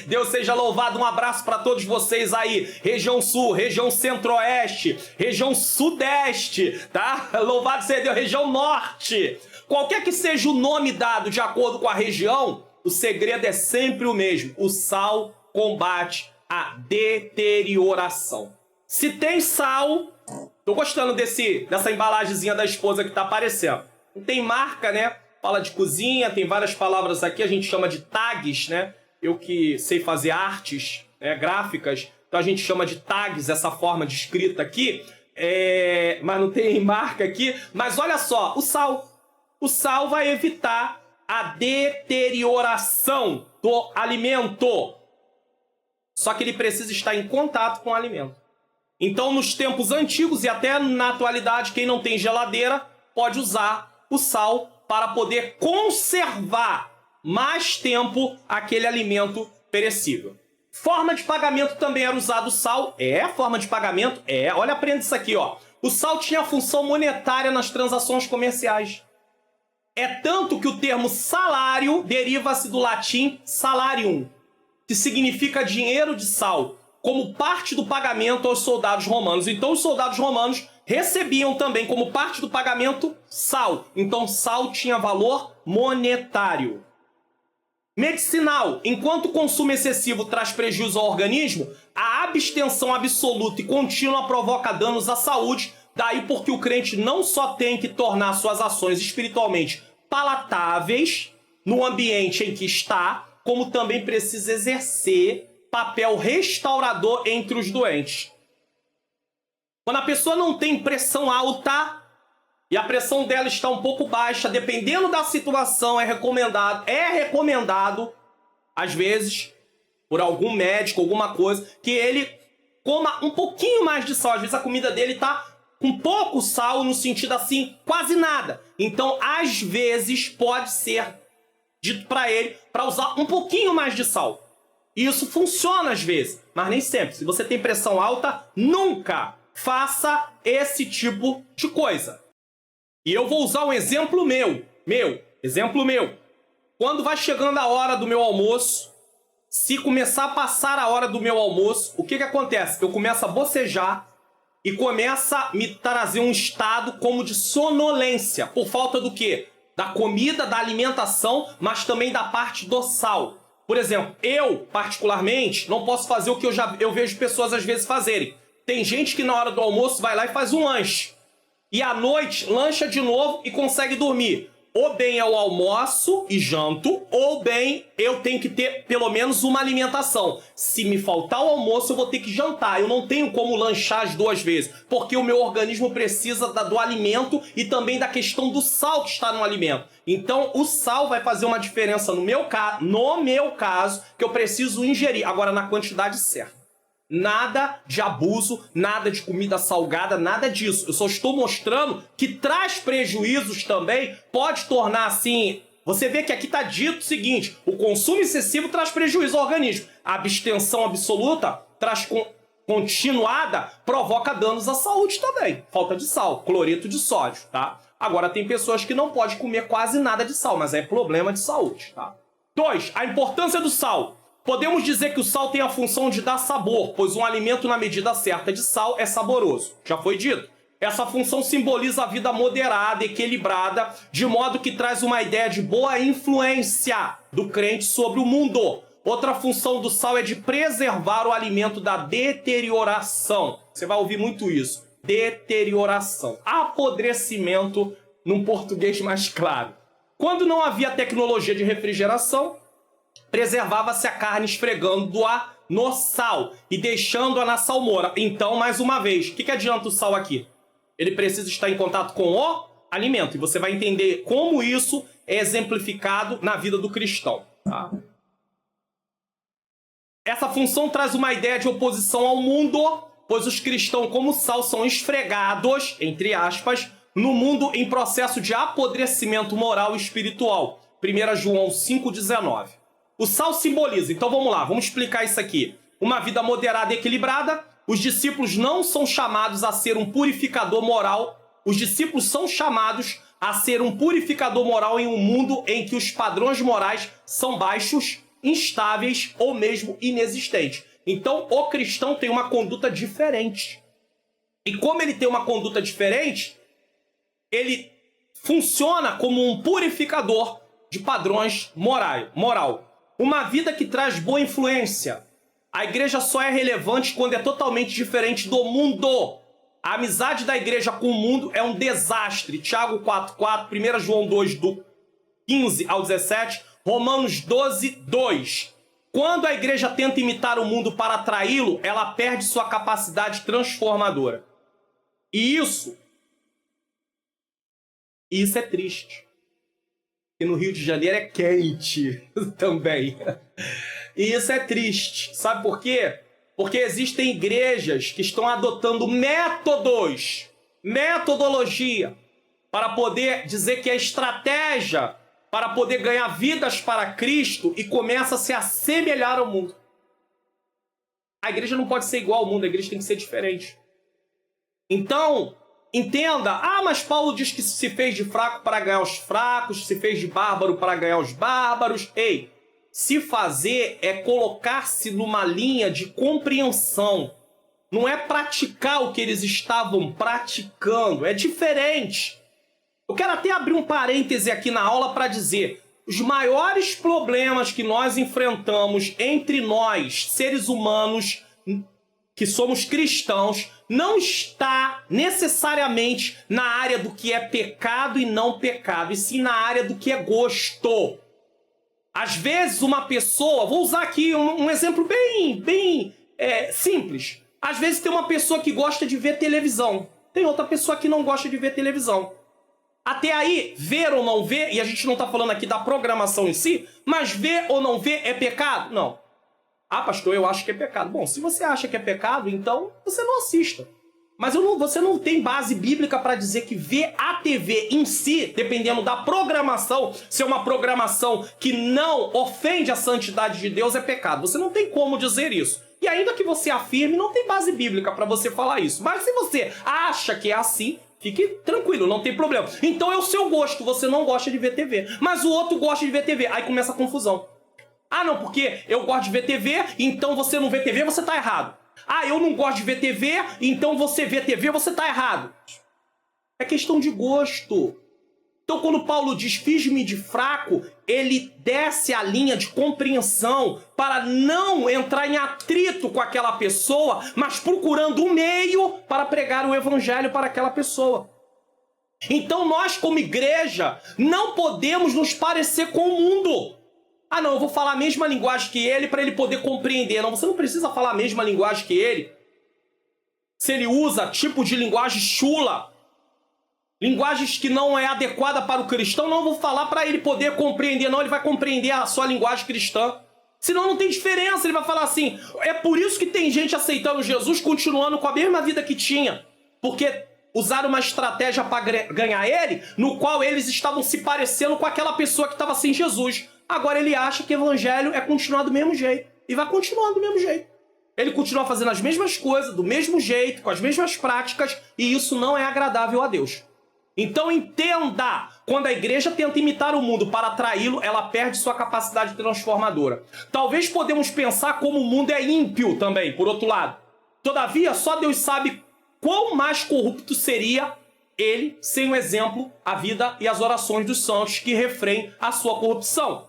Deus seja louvado. Um abraço para todos vocês aí. Região Sul, região Centro-Oeste, região Sudeste, tá? Louvado seja Deus. Região Norte. Qualquer que seja o nome dado de acordo com a região, o segredo é sempre o mesmo. O sal combate a deterioração. Se tem sal... Tô gostando dessa embalagemzinha da esposa que tá aparecendo. Não tem marca, né? Fala de cozinha, tem várias palavras aqui, a gente chama de tags, né? Eu que sei fazer artes, né, gráficas, então a gente chama de tags, essa forma de escrita aqui, mas não tem marca aqui. Mas olha só, o sal vai evitar a deterioração do alimento. Só que ele precisa estar em contato com o alimento. Então, nos tempos antigos e até na atualidade, quem não tem geladeira pode usar o sal para poder conservar mais tempo aquele alimento perecível. Forma de pagamento também era usado o sal. Forma de pagamento? Olha, aprenda isso aqui, ó. O sal tinha função monetária nas transações comerciais. É tanto que o termo salário deriva-se do latim salarium, que significa dinheiro de sal, como parte do pagamento aos soldados romanos. Então, os soldados romanos recebiam também, como parte do pagamento, sal. Então, sal tinha valor monetário. Medicinal. Enquanto o consumo excessivo traz prejuízo ao organismo, a abstenção absoluta e contínua provoca danos à saúde. Daí porque o crente não só tem que tornar suas ações espiritualmente palatáveis no ambiente em que está, como também precisa exercer papel restaurador entre os doentes. Quando a pessoa não tem pressão alta e a pressão dela está um pouco baixa, dependendo da situação, é recomendado, às vezes, por algum médico, alguma coisa, que ele coma um pouquinho mais de sal. Às vezes a comida dele está com pouco sal, no sentido assim, quase nada. Então, às vezes, pode ser dito para ele para usar um pouquinho mais de sal. E isso funciona às vezes, mas nem sempre. Se você tem pressão alta, nunca faça esse tipo de coisa. E eu vou usar um exemplo meu. Exemplo meu. Quando vai chegando a hora do meu almoço, se começar a passar a hora do meu almoço, o que acontece? Eu começo a bocejar e começa a me trazer um estado como de sonolência. Por falta do quê? Da comida, da alimentação, mas também da parte do sal. Por exemplo, eu, particularmente, não posso fazer o que eu vejo pessoas às vezes fazerem. Tem gente que na hora do almoço vai lá e faz um lanche. E à noite, lancha de novo e consegue dormir. Ou bem eu almoço e janto, ou bem eu tenho que ter pelo menos uma alimentação. Se me faltar o almoço, eu vou ter que jantar. Eu não tenho como lanchar as duas vezes, porque o meu organismo precisa do alimento e também da questão do sal que está no alimento. Então, o sal vai fazer uma diferença no meu caso, que eu preciso ingerir. Agora, na quantidade certa. Nada de abuso, nada de comida salgada, nada disso. Eu só estou mostrando que traz prejuízos também, pode tornar assim... Você vê que aqui está dito o seguinte, o consumo excessivo traz prejuízo ao organismo. A abstenção absoluta, continuada, provoca danos à saúde também. Falta de sal, cloreto de sódio, tá? Agora tem pessoas que não podem comer quase nada de sal, mas é problema de saúde, tá? 2. A importância do sal. Podemos dizer que o sal tem a função de dar sabor, pois um alimento na medida certa de sal é saboroso. Já foi dito. Essa função simboliza a vida moderada, equilibrada, de modo que traz uma ideia de boa influência do crente sobre o mundo. Outra função do sal é de preservar o alimento da deterioração. Você vai ouvir muito isso. Deterioração. Apodrecimento num português mais claro. Quando não havia tecnologia de refrigeração, preservava-se a carne esfregando-a no sal e deixando-a na salmoura. Então, mais uma vez, o que adianta o sal aqui? Ele precisa estar em contato com o alimento. E você vai entender como isso é exemplificado na vida do cristão. Tá? Essa função traz uma ideia de oposição ao mundo, pois os cristãos, como sal, são esfregados, entre aspas, no mundo em processo de apodrecimento moral e espiritual. 1 João 5,19. O sal simboliza, então vamos lá, vamos explicar isso aqui. Uma vida moderada e equilibrada. Os discípulos não são chamados a ser um purificador moral. Os discípulos são chamados a ser um purificador moral em um mundo em que os padrões morais são baixos, instáveis ou mesmo inexistentes. Então, o cristão tem uma conduta diferente. E como ele tem uma conduta diferente, ele funciona como um purificador de padrões moral. Uma vida que traz boa influência. A igreja só é relevante quando é totalmente diferente do mundo. A amizade da igreja com o mundo é um desastre. Tiago 4,4, 1 João 2, do 15 ao 17, Romanos 12, 2. Quando a igreja tenta imitar o mundo para atraí-lo, ela perde sua capacidade transformadora. E isso é triste. E no Rio de Janeiro é quente também. E isso é triste. Sabe por quê? Porque existem igrejas que estão adotando metodologia, para poder dizer que é estratégia para poder ganhar vidas para Cristo e começa a se assemelhar ao mundo. A igreja não pode ser igual ao mundo, a igreja tem que ser diferente. Então, entenda, mas Paulo diz que se fez de fraco para ganhar os fracos, se fez de bárbaro para ganhar os bárbaros. Ei, se fazer é colocar-se numa linha de compreensão. Não é praticar o que eles estavam praticando, é diferente. Eu quero até abrir um parêntese aqui na aula para dizer, os maiores problemas que nós enfrentamos entre nós, seres humanos, que somos cristãos, não está necessariamente na área do que é pecado e não pecado, e sim na área do que é gosto. Às vezes uma pessoa, vou usar aqui um exemplo bem simples. Às vezes tem uma pessoa que gosta de ver televisão, tem outra pessoa que não gosta de ver televisão. Até aí, ver ou não ver, e a gente não está falando aqui da programação em si, mas ver ou não ver é pecado? Não. Pastor, eu acho que é pecado. Bom, se você acha que é pecado, então você não assista. Mas você não tem base bíblica para dizer que ver a TV em si, dependendo da programação, se é uma programação que não ofende a santidade de Deus, é pecado. Você não tem como dizer isso. E ainda que você afirme, não tem base bíblica para você falar isso. Mas se você acha que é assim, fique tranquilo, não tem problema. Então é o seu gosto, você não gosta de ver TV. Mas o outro gosta de ver TV. Aí começa a confusão. Não, porque eu gosto de ver TV, então você não vê TV, você tá errado. Eu não gosto de ver TV, então você vê TV, você tá errado. É questão de gosto. Então quando Paulo diz, fiz-me de fraco, ele desce a linha de compreensão para não entrar em atrito com aquela pessoa, mas procurando um meio para pregar o evangelho para aquela pessoa. Então nós, como igreja, não podemos nos parecer com o mundo. Não, eu vou falar a mesma linguagem que ele para ele poder compreender. Não, você não precisa falar a mesma linguagem que ele. Se ele usa tipo de linguagem chula, linguagens que não é adequada para o cristão, não vou falar para ele poder compreender. Não, ele vai compreender a sua linguagem cristã. Senão não tem diferença, ele vai falar assim, é por isso que tem gente aceitando Jesus, continuando com a mesma vida que tinha. Porque usaram uma estratégia para ganhar ele, no qual eles estavam se parecendo com aquela pessoa que estava sem Jesus. Agora ele acha que o evangelho é continuar do mesmo jeito. E vai continuar do mesmo jeito. Ele continua fazendo as mesmas coisas, do mesmo jeito, com as mesmas práticas, e isso não é agradável a Deus. Então entenda, quando a igreja tenta imitar o mundo para atraí-lo, ela perde sua capacidade transformadora. Talvez podemos pensar como o mundo é ímpio também, por outro lado. Todavia, só Deus sabe quão mais corrupto seria ele sem o exemplo, a vida e as orações dos santos que refreem a sua corrupção.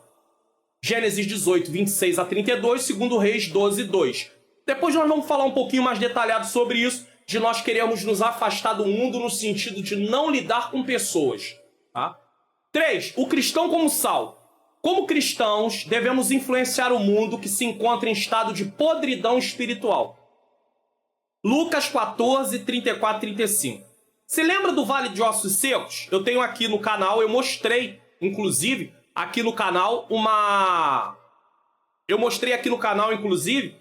Gênesis 18, 26 a 32, 2 Reis 12, 2. Depois nós vamos falar um pouquinho mais detalhado sobre isso, de nós queremos nos afastar do mundo no sentido de não lidar com pessoas. Tá? 3. O cristão como sal. Como cristãos, devemos influenciar o mundo que se encontra em estado de podridão espiritual. Lucas 14, 34 e 35. Você lembra do Vale de Ossos Secos? Eu tenho aqui no canal, eu mostrei, inclusive, aqui no canal, Eu mostrei aqui no canal, inclusive,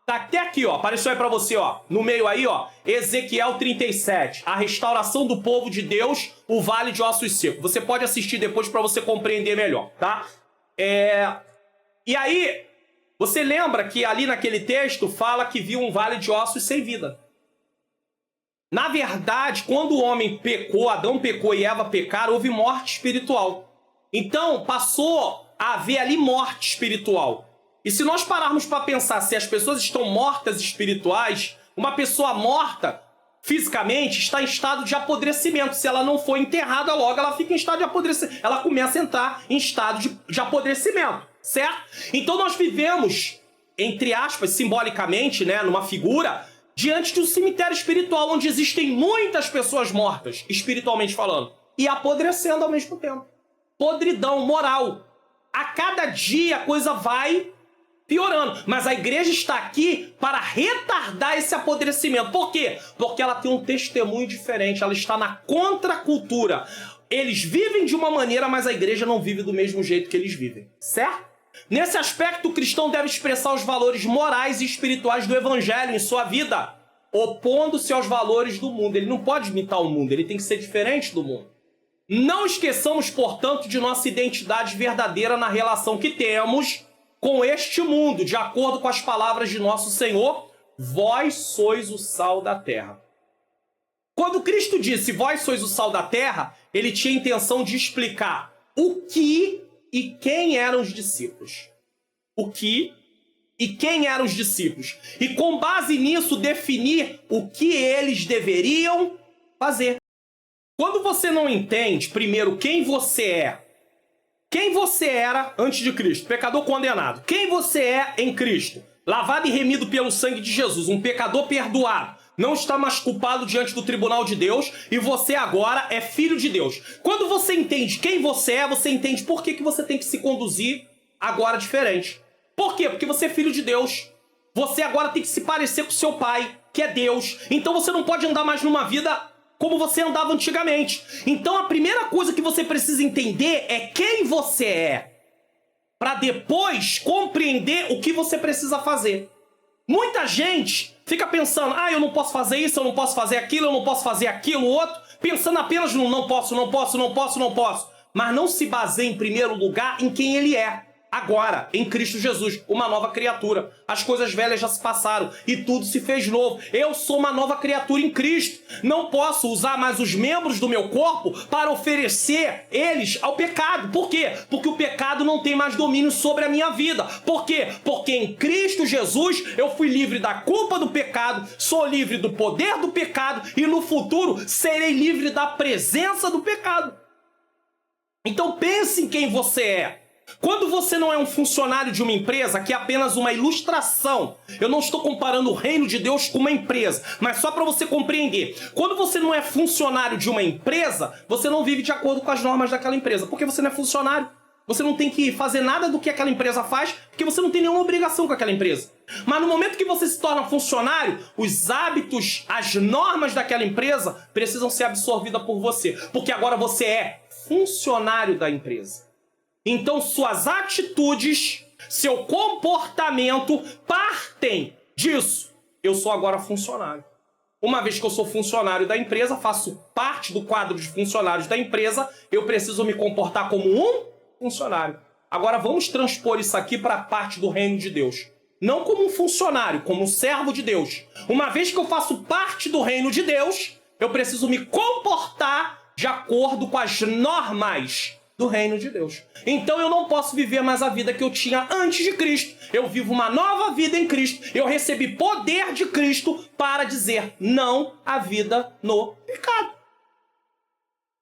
Tá até aqui, ó. Apareceu aí pra você, ó. No meio aí, ó. Ezequiel 37. A restauração do povo de Deus, o Vale de Ossos Secos. Você pode assistir depois pra você compreender melhor, tá? E aí, você lembra que ali naquele texto fala que viu um vale de ossos sem vida. Na verdade, quando o homem pecou, Adão pecou e Eva pecaram, houve morte espiritual. Então, passou a haver ali morte espiritual. E se nós pararmos para pensar se as pessoas estão mortas espirituais, uma pessoa morta fisicamente está em estado de apodrecimento. Se ela não for enterrada logo, ela fica em estado de apodrecimento. Ela começa a entrar em estado de apodrecimento, certo? Então nós vivemos, entre aspas, simbolicamente, né, numa figura, diante de um cemitério espiritual onde existem muitas pessoas mortas, espiritualmente falando, e apodrecendo ao mesmo tempo. Podridão moral. A cada dia a coisa vai piorando. Mas a igreja está aqui para retardar esse apodrecimento. Por quê? Porque ela tem um testemunho diferente. Ela está na contracultura. Eles vivem de uma maneira, mas a igreja não vive do mesmo jeito que eles vivem. Certo? Nesse aspecto, o cristão deve expressar os valores morais e espirituais do evangelho em sua vida, opondo-se aos valores do mundo. Ele não pode imitar o mundo, ele tem que ser diferente do mundo. Não esqueçamos, portanto, de nossa identidade verdadeira na relação que temos com este mundo, de acordo com as palavras de nosso Senhor: vós sois o sal da terra. Quando Cristo disse vós sois o sal da terra, ele tinha a intenção de explicar o que e quem eram os discípulos. O que e quem eram os discípulos. E com base nisso definir o que eles deveriam fazer. Quando você não entende, primeiro, quem você é, quem você era antes de Cristo, pecador condenado, quem você é em Cristo, lavado e remido pelo sangue de Jesus, um pecador perdoado, não está mais culpado diante do tribunal de Deus, e você agora é filho de Deus. Quando você entende quem você é, você entende por que você tem que se conduzir agora diferente. Por quê? Porque você é filho de Deus. Você agora tem que se parecer com seu pai, que é Deus. Então você não pode andar mais numa vida como você andava antigamente. Então a primeira coisa que você precisa entender é quem você é, para depois compreender o que você precisa fazer. Muita gente fica pensando, eu não posso fazer isso, eu não posso fazer aquilo, eu não posso fazer aquilo, outro, pensando apenas no não posso. Mas não se baseia em primeiro lugar em quem ele é. Agora, em Cristo Jesus, uma nova criatura. As coisas velhas já se passaram e tudo se fez novo. Eu sou uma nova criatura em Cristo. Não posso usar mais os membros do meu corpo para oferecer eles ao pecado. Por quê? Porque o pecado não tem mais domínio sobre a minha vida. Por quê? Porque em Cristo Jesus eu fui livre da culpa do pecado, sou livre do poder do pecado e no futuro serei livre da presença do pecado. Então pense em quem você é. Quando você não é um funcionário de uma empresa, que é apenas uma ilustração, eu não estou comparando o reino de Deus com uma empresa, mas só para você compreender. Quando você não é funcionário de uma empresa, você não vive de acordo com as normas daquela empresa, porque você não é funcionário. Você não tem que fazer nada do que aquela empresa faz, porque você não tem nenhuma obrigação com aquela empresa. Mas no momento que você se torna funcionário, os hábitos, as normas daquela empresa precisam ser absorvidas por você, porque agora você é funcionário da empresa. Então suas atitudes, seu comportamento partem disso. Eu sou agora funcionário. Uma vez que eu sou funcionário da empresa, faço parte do quadro de funcionários da empresa, eu preciso me comportar como um funcionário. Agora vamos transpor isso aqui para a parte do reino de Deus. Não como um funcionário, como um servo de Deus. Uma vez que eu faço parte do reino de Deus, eu preciso me comportar de acordo com as normas do reino de Deus. Então eu não posso viver mais a vida que eu tinha antes de Cristo. Eu vivo uma nova vida em Cristo. Eu recebi poder de Cristo para dizer não à vida no pecado.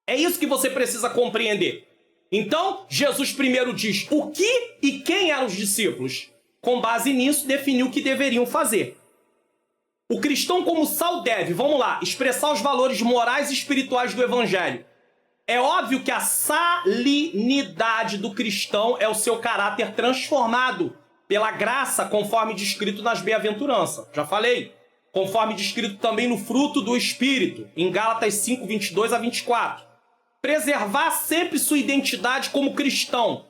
É isso que você precisa compreender. Então, Jesus primeiro diz o que e quem eram os discípulos. Com base nisso, definiu o que deveriam fazer. O cristão como sal deve, vamos lá, expressar os valores morais e espirituais do evangelho. É óbvio que a salinidade do cristão é o seu caráter transformado pela graça, conforme descrito nas bem-aventuranças. Já falei. Conforme descrito também no fruto do Espírito, em Gálatas 5, 22 a 24. Preservar sempre sua identidade como cristão.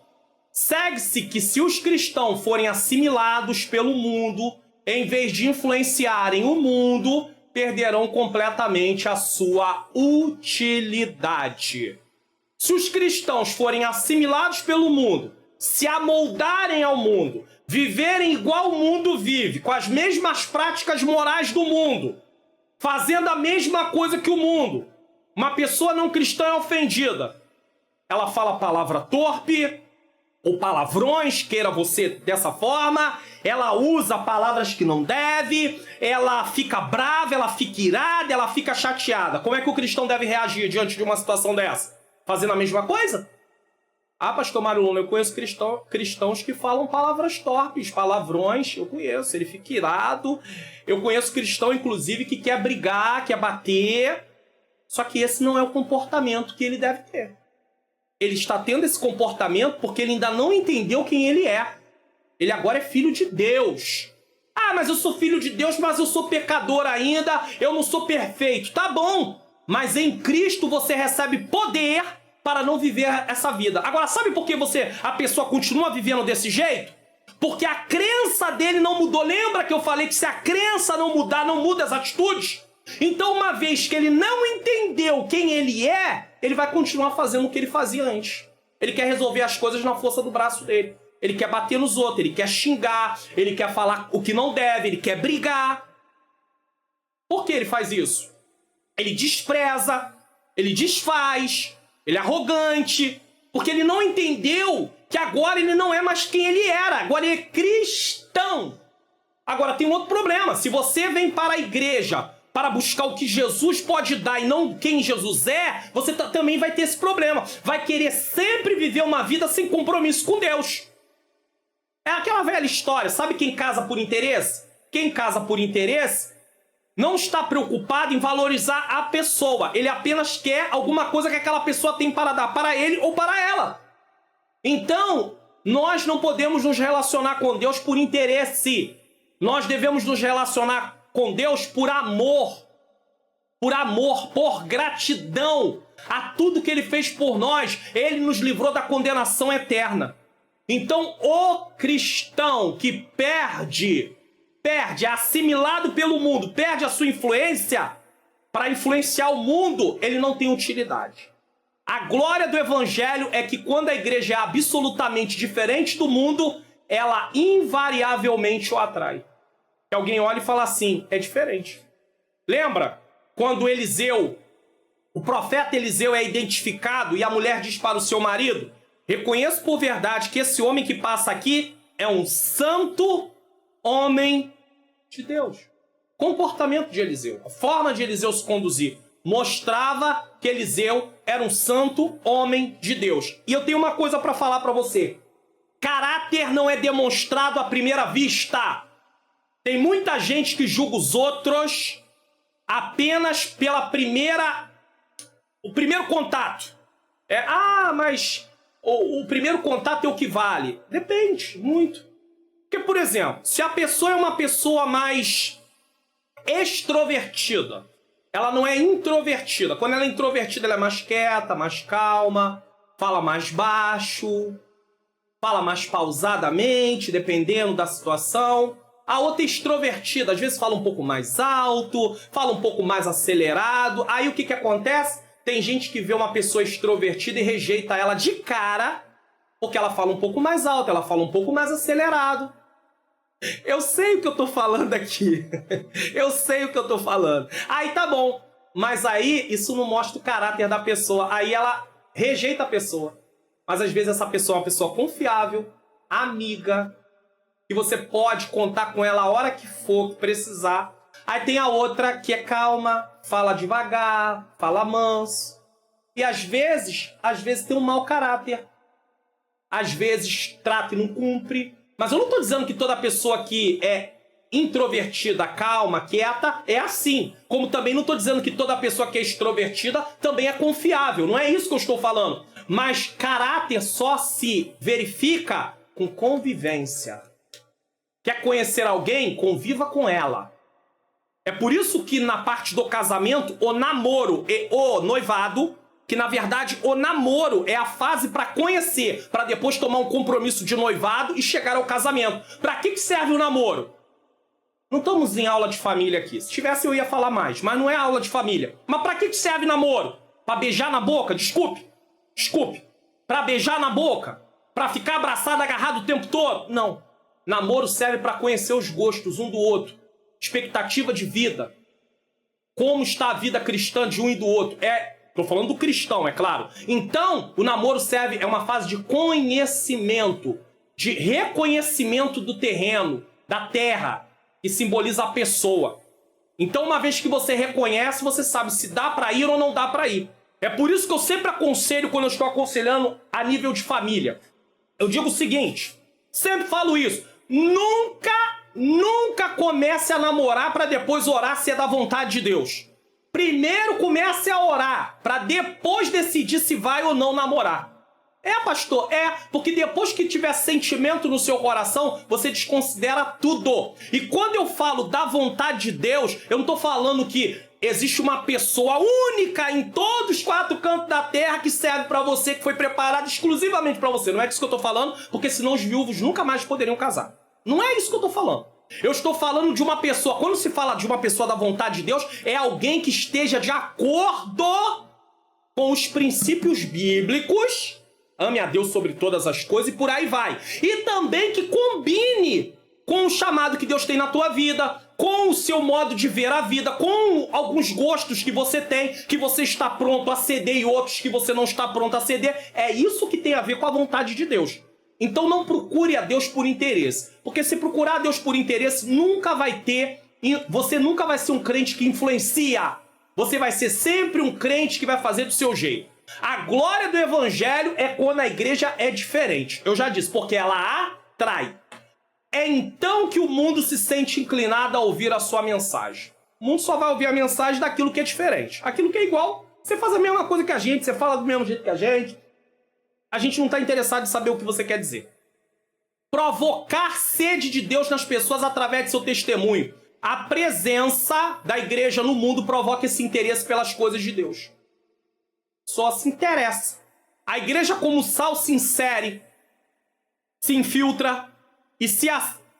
Segue-se que se os cristãos forem assimilados pelo mundo, em vez de influenciarem o mundo, perderão completamente a sua utilidade. Se os cristãos forem assimilados pelo mundo, se amoldarem ao mundo, viverem igual o mundo vive, com as mesmas práticas morais do mundo, fazendo a mesma coisa que o mundo, uma pessoa não cristã é ofendida. Ela fala palavra torpe, ou palavrões, queira você dessa forma, ela usa palavras que não deve, ela fica brava, ela fica irada, ela fica chateada. Como é que o cristão deve reagir diante de uma situação dessa? Fazendo a mesma coisa? Pastor Mário, eu conheço cristãos que falam palavras torpes, palavrões, eu conheço, ele fica irado. Eu conheço cristão, inclusive, que quer brigar, quer bater, só que esse não é o comportamento que ele deve ter. Ele está tendo esse comportamento porque ele ainda não entendeu quem ele é. Ele agora é filho de Deus. Mas eu sou filho de Deus, mas eu sou pecador ainda, eu não sou perfeito. Tá bom, mas em Cristo você recebe poder para não viver essa vida. Agora, sabe por que a pessoa continua vivendo desse jeito? Porque a crença dele não mudou. Lembra que eu falei que se a crença não mudar, não muda as atitudes? Então, uma vez que ele não entendeu quem ele é, ele vai continuar fazendo o que ele fazia antes. Ele quer resolver as coisas na força do braço dele. Ele quer bater nos outros, ele quer xingar, ele quer falar o que não deve, ele quer brigar. Por que ele faz isso? Ele despreza, ele desfaz, ele é arrogante, porque ele não entendeu que agora ele não é mais quem ele era, agora ele é cristão. Agora tem um outro problema, se você vem para a igreja para buscar o que Jesus pode dar e não quem Jesus é, você também vai ter esse problema. Vai querer sempre viver uma vida sem compromisso com Deus. É aquela velha história, sabe quem casa por interesse? Quem casa por interesse não está preocupado em valorizar a pessoa. Ele apenas quer alguma coisa que aquela pessoa tem para dar para ele ou para ela. Então, nós não podemos nos relacionar com Deus por interesse. Nós devemos nos relacionar com Deus por amor. Por amor, por gratidão a tudo que Ele fez por nós. Ele nos livrou da condenação eterna. Então, o cristão que perde, é assimilado pelo mundo, perde a sua influência para influenciar o mundo, ele não tem utilidade. A glória do evangelho é que quando a igreja é absolutamente diferente do mundo, ela invariavelmente o atrai. Que alguém olha e fala assim, é diferente. Lembra quando Eliseu, o profeta Eliseu é identificado e a mulher diz para o seu marido, reconheço por verdade que esse homem que passa aqui é um santo homem de Deus. Comportamento de Eliseu, a forma de Eliseu se conduzir, mostrava que Eliseu era um santo homem de Deus. E eu tenho uma coisa para falar para você. Caráter não é demonstrado à primeira vista. Tem muita gente que julga os outros apenas pela o primeiro contato. Mas o primeiro contato é o que vale. Depende, muito. Porque, por exemplo, se a pessoa é uma pessoa mais extrovertida, ela não é introvertida. Quando ela é introvertida, ela é mais quieta, mais calma, fala mais baixo, fala mais pausadamente, dependendo da situação. A outra é extrovertida, às vezes fala um pouco mais alto, fala um pouco mais acelerado. Aí o que acontece? Tem gente que vê uma pessoa extrovertida e rejeita ela de cara, porque ela fala um pouco mais alto, ela fala um pouco mais acelerado. Eu sei o que eu tô falando aqui. Eu sei o que eu tô falando. Aí tá bom. Mas aí isso não mostra o caráter da pessoa. Aí ela rejeita a pessoa. Mas às vezes essa pessoa é uma pessoa confiável, amiga, que você pode contar com ela a hora que for, que precisar. Aí tem a outra que é calma, fala devagar, fala manso. E às vezes tem um mau caráter. Às vezes trata e não cumpre. Mas eu não estou dizendo que toda pessoa que é introvertida, calma, quieta, é assim. Como também não estou dizendo que toda pessoa que é extrovertida também é confiável. Não é isso que eu estou falando. Mas caráter só se verifica com convivência. Quer conhecer alguém? Conviva com ela. É por isso que na parte do casamento, o namoro e o noivado, que na verdade o namoro é a fase para conhecer, para depois tomar um compromisso de noivado e chegar ao casamento. Para que serve o namoro? Não estamos em aula de família aqui. Se tivesse eu ia falar mais, mas não é aula de família. Mas para que serve namoro? Para beijar na boca? Desculpe. Para beijar na boca? Para ficar abraçado, agarrado o tempo todo? Não. Namoro serve para conhecer os gostos um do outro. Expectativa de vida. Como está a vida cristã de um e do outro. Estou falando do cristão, é claro. Então, o namoro é uma fase de conhecimento, de reconhecimento do terreno, da terra, que simboliza a pessoa. Então, uma vez que você reconhece, você sabe se dá para ir ou não dá para ir. É por isso que eu sempre aconselho, quando eu estou aconselhando a nível de família. Eu digo o seguinte, sempre falo isso, nunca comece a namorar para depois orar se é da vontade de Deus. Primeiro comece a orar, para depois decidir se vai ou não namorar. É, pastor, porque depois que tiver sentimento no seu coração, você desconsidera tudo. E quando eu falo da vontade de Deus, eu não tô falando que existe uma pessoa única em todos os 4 cantos da terra que serve pra você, que foi preparada exclusivamente pra você. Não é disso que eu tô falando, porque senão os viúvos nunca mais poderiam casar. Não é isso que eu tô falando. Eu estou falando de uma pessoa, quando se fala de uma pessoa da vontade de Deus, é alguém que esteja de acordo com os princípios bíblicos, ame a Deus sobre todas as coisas e por aí vai. E também que combine com o chamado que Deus tem na tua vida, com o seu modo de ver a vida, com alguns gostos que você tem, que você está pronto a ceder e outros que você não está pronto a ceder. É isso que tem a ver com a vontade de Deus. Então não procure a Deus por interesse. Porque se procurar a Deus por interesse, você nunca vai ser um crente que influencia. Você vai ser sempre um crente que vai fazer do seu jeito. A glória do evangelho é quando a igreja é diferente. Eu já disse, porque ela atrai. É então que o mundo se sente inclinado a ouvir a sua mensagem. O mundo só vai ouvir a mensagem daquilo que é diferente. Aquilo que é igual, você faz a mesma coisa que a gente, você fala do mesmo jeito que a gente. A gente não está interessado em saber o que você quer dizer. Provocar sede de Deus nas pessoas através de seu testemunho. A presença da igreja no mundo provoca esse interesse pelas coisas de Deus. Só se interessa. A igreja como sal se insere, se infiltra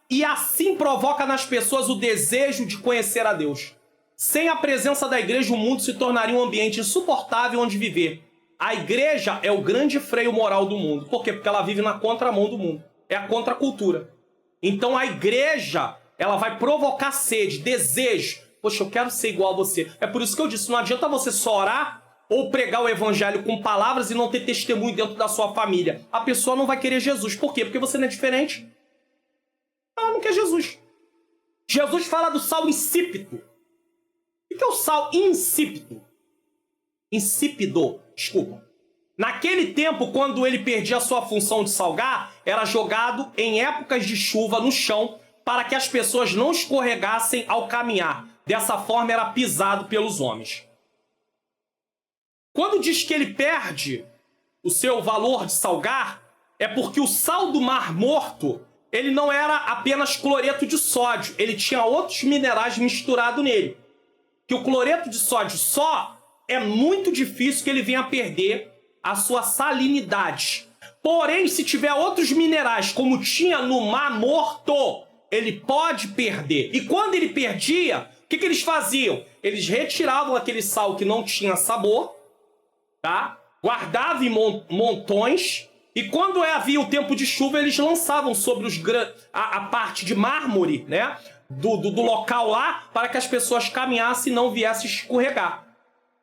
e assim provoca nas pessoas o desejo de conhecer a Deus. Sem a presença da igreja, o mundo se tornaria um ambiente insuportável onde viver. A igreja é o grande freio moral do mundo. Por quê? Porque ela vive na contramão do mundo. É a contracultura. Então a igreja, ela vai provocar sede, desejo. Poxa, eu quero ser igual a você. É por isso que eu disse, não adianta você só orar ou pregar o evangelho com palavras e não ter testemunho dentro da sua família. A pessoa não vai querer Jesus. Por quê? Porque você não é diferente. Ela não quer Jesus. Jesus fala do sal insípido. O que é o sal insípido? Insípido, desculpa. Naquele tempo, quando ele perdia a sua função de salgar, era jogado em épocas de chuva no chão para que as pessoas não escorregassem ao caminhar. Dessa forma, era pisado pelos homens. Quando diz que ele perde o seu valor de salgar, é porque o sal do Mar Morto, ele não era apenas cloreto de sódio, ele tinha outros minerais misturados nele. Que o cloreto de sódio só é muito difícil que ele venha a perder a sua salinidade. Porém, se tiver outros minerais, como tinha no Mar Morto, ele pode perder. E quando ele perdia, o que eles faziam? Eles retiravam aquele sal que não tinha sabor, tá? Guardavam em montões, e quando havia o tempo de chuva, eles lançavam sobre a parte de mármore, né? Do local lá, para que as pessoas caminhassem e não viessem escorregar.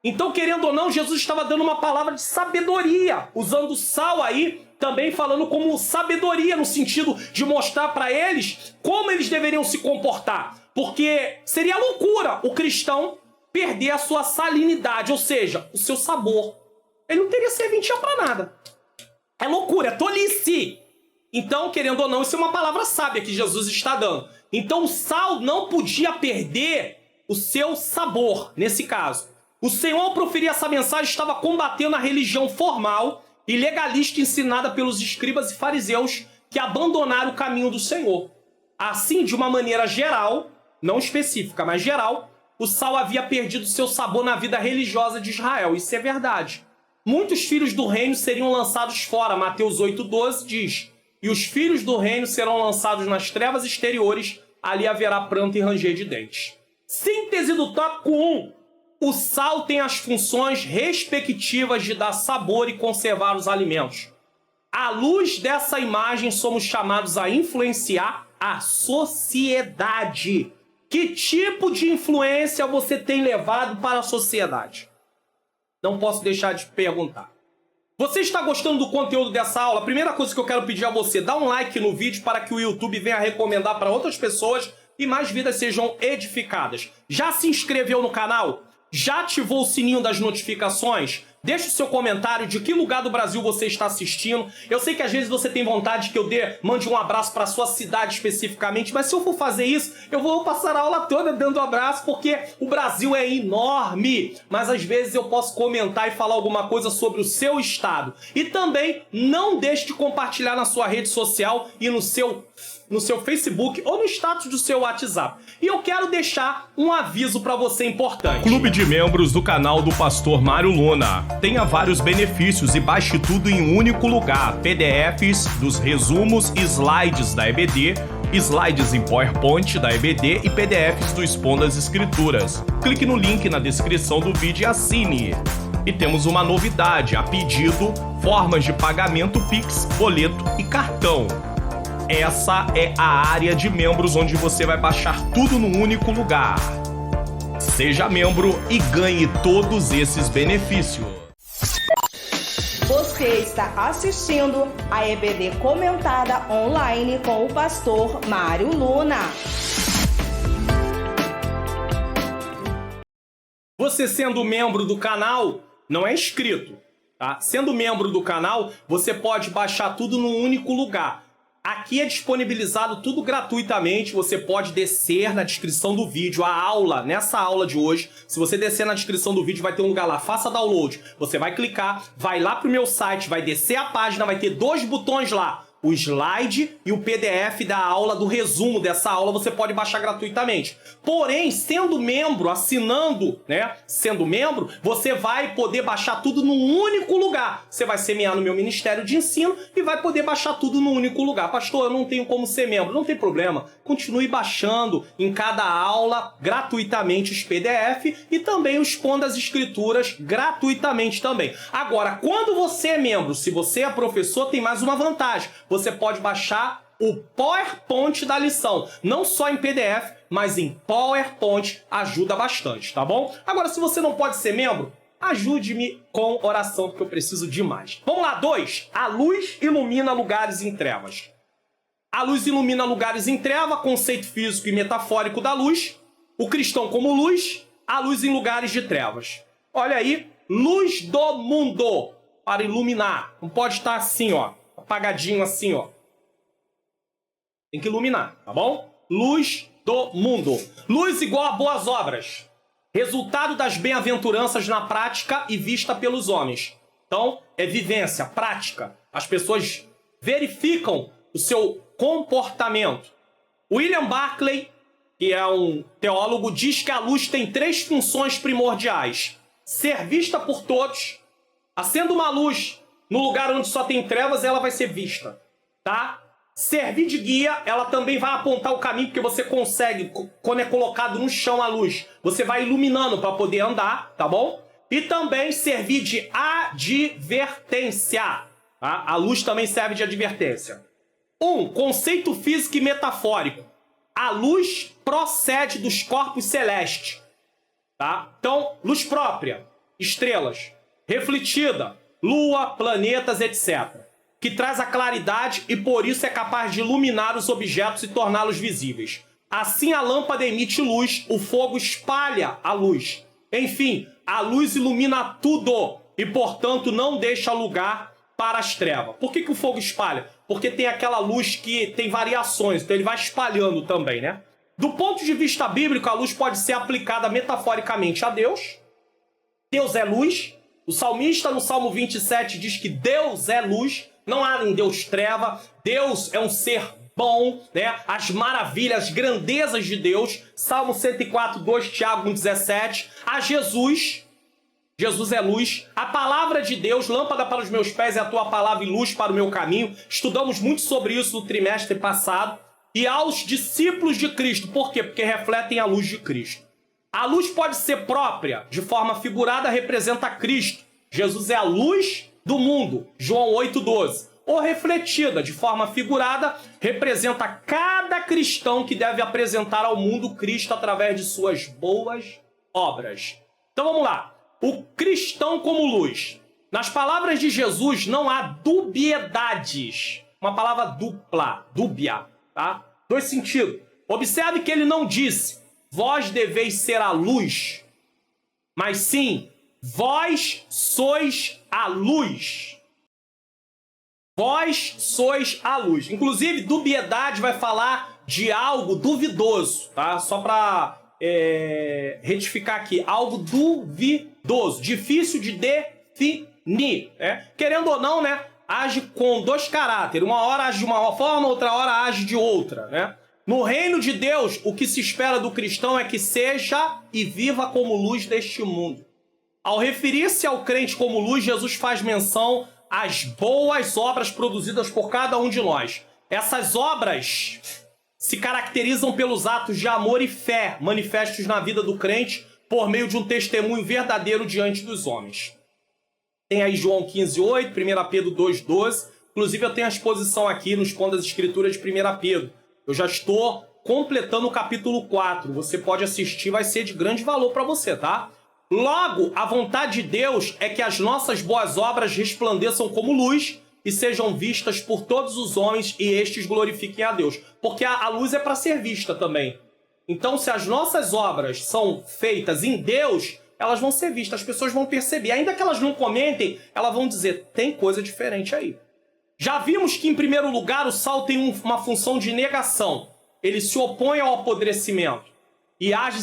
Então, querendo ou não, Jesus estava dando uma palavra de sabedoria, usando sal aí, também falando como sabedoria, no sentido de mostrar para eles como eles deveriam se comportar. Porque seria loucura o cristão perder a sua salinidade, ou seja, o seu sabor. Ele não teria serventia para nada. É loucura, é tolice. Então, querendo ou não, isso é uma palavra sábia que Jesus está dando. Então, o sal não podia perder o seu sabor, nesse caso. O Senhor, ao proferir essa mensagem, estava combatendo a religião formal e legalista ensinada pelos escribas e fariseus que abandonaram o caminho do Senhor. Assim, de uma maneira geral, não específica, mas geral, o sal havia perdido seu sabor na vida religiosa de Israel. Isso é verdade. Muitos filhos do reino seriam lançados fora. Mateus 8,12 diz: e os filhos do reino serão lançados nas trevas exteriores, ali haverá pranto e ranger de dentes. Síntese do tópico 1. O sal tem as funções respectivas de dar sabor e conservar os alimentos. À luz dessa imagem, somos chamados a influenciar a sociedade. Que tipo de influência você tem levado para a sociedade? Não posso deixar de perguntar. Você está gostando do conteúdo dessa aula? A primeira coisa que eu quero pedir a você, dá um like no vídeo para que o YouTube venha recomendar para outras pessoas e mais vidas sejam edificadas. Já se inscreveu no canal? Já ativou o sininho das notificações? Deixe o seu comentário de que lugar do Brasil você está assistindo. Eu sei que às vezes você tem vontade que eu mande um abraço para sua cidade especificamente, mas se eu for fazer isso, eu vou passar a aula toda dando abraço, porque o Brasil é enorme. Mas às vezes eu posso comentar e falar alguma coisa sobre o seu estado. E também não deixe de compartilhar na sua rede social e no seu Facebook ou no status do seu WhatsApp. E eu quero deixar um aviso para você importante. Clube de membros do canal do Pastor Mário Luna. Tenha vários benefícios e baixe tudo em um único lugar. PDFs dos resumos e slides da EBD, slides em PowerPoint da EBD e PDFs do Expondo as Escrituras. Clique no link na descrição do vídeo e assine. E temos uma novidade, a pedido, formas de pagamento Pix, boleto e cartão. Essa é a área de membros onde você vai baixar tudo num único lugar. Seja membro e ganhe todos esses benefícios. Você está assistindo a EBD Comentada Online com o pastor Mário Luna. Você sendo membro do canal, não é inscrito, tá? Sendo membro do canal, você pode baixar tudo num único lugar. Aqui é disponibilizado tudo gratuitamente, você pode descer na descrição do vídeo, a aula, nessa aula de hoje, se você descer na descrição do vídeo vai ter um lugar lá, faça download, você vai clicar, vai lá pro meu site, vai descer a página, vai ter 2 botões lá, o slide e o PDF da aula, do resumo dessa aula, você pode baixar gratuitamente. Porém, sendo membro, assinando, né, sendo membro, você vai poder baixar tudo num único lugar. Você vai semear no meu Ministério de Ensino e vai poder baixar tudo num único lugar. Pastor, eu não tenho como ser membro. Não tem problema. Continue baixando em cada aula gratuitamente os PDF e também o Expondo as Escrituras gratuitamente também. Agora, quando você é membro, se você é professor, tem mais uma vantagem. Você pode baixar o PowerPoint da lição, não só em PDF, mas em PowerPoint, ajuda bastante, tá bom? Agora, se você não pode ser membro, ajude-me com oração, porque eu preciso demais. Vamos lá, 2. A luz ilumina lugares em trevas. A luz ilumina lugares em treva, conceito físico e metafórico da luz. O cristão como luz, a luz em lugares de trevas. Olha aí, luz do mundo, para iluminar. Não pode estar assim, ó, apagadinho assim, ó. Tem que iluminar, tá bom? Luz do mundo. Luz igual a boas obras. Resultado das bem-aventuranças na prática e vista pelos homens. Então, é vivência, prática. As pessoas verificam o seu comportamento. William Barclay, que é um teólogo, diz que a luz tem 3 funções primordiais. Ser vista por todos. Acenda uma luz no lugar onde só tem trevas, ela vai ser vista, tá? Servir de guia, ela também vai apontar o caminho, porque você consegue, quando é colocado no chão a luz, você vai iluminando para poder andar, tá bom? E também servir de advertência, tá? A luz também serve de advertência. 1. Conceito físico e metafórico. A luz procede dos corpos celestes, tá? Então, luz própria, estrelas, refletida, lua, planetas, etc., que traz a claridade e por isso é capaz de iluminar os objetos e torná-los visíveis. Assim a lâmpada emite luz, o fogo espalha a luz. Enfim, a luz ilumina tudo e, portanto, não deixa lugar para as trevas. Por que o fogo espalha? Porque tem aquela luz que tem variações, então ele vai espalhando também, né? Do ponto de vista bíblico, a luz pode ser aplicada metaforicamente a Deus. Deus é luz. O salmista, no Salmo 27, diz que Deus é luz. Não há em Deus treva, Deus é um ser bom, né? As maravilhas, as grandezas de Deus. Salmo 104, 2, Tiago 1,17. A Jesus, Jesus é luz. A palavra de Deus, lâmpada para os meus pés é a tua palavra e luz para o meu caminho. Estudamos muito sobre isso no trimestre passado. E aos discípulos de Cristo. Por quê? Porque refletem a luz de Cristo. A luz pode ser própria, de forma figurada, representa Cristo. Jesus é a luz do mundo, João 8,12. Ou refletida, de forma figurada, representa cada cristão que deve apresentar ao mundo Cristo através de suas boas obras. Então vamos lá. O cristão como luz. Nas palavras de Jesus não há dubiedades. Uma palavra dupla, dúbia, tá? 2 sentidos. Observe que ele não disse, vós deveis ser a luz. mas sim, vós sois a luz. Vós sois a luz. Inclusive, dubiedade vai falar de algo duvidoso, tá? Só para retificar aqui. Algo duvidoso, difícil de definir. Né? Querendo ou não, né? Age com dois caráteres. Uma hora age de uma forma, outra hora age de outra, né? No reino de Deus, o que se espera do cristão é que seja e viva como luz deste mundo. Ao referir-se ao crente como luz, Jesus faz menção às boas obras produzidas por cada um de nós. Essas obras se caracterizam pelos atos de amor e fé manifestos na vida do crente por meio de um testemunho verdadeiro diante dos homens. Tem aí João 15:8, 1 Pedro 2:12. Inclusive eu tenho a exposição aqui no Expondo as Escrituras de 1 Pedro. Eu já estou completando o capítulo 4. Você pode assistir, vai ser de grande valor para você, tá? Logo, a vontade de Deus é que as nossas boas obras resplandeçam como luz e sejam vistas por todos os homens e estes glorifiquem a Deus. Porque a luz é para ser vista também. Então, se as nossas obras são feitas em Deus, elas vão ser vistas, as pessoas vão perceber. Ainda que elas não comentem, elas vão dizer, tem coisa diferente aí. Já vimos que, em primeiro lugar, o sal tem uma função de negação. Ele se opõe ao apodrecimento e age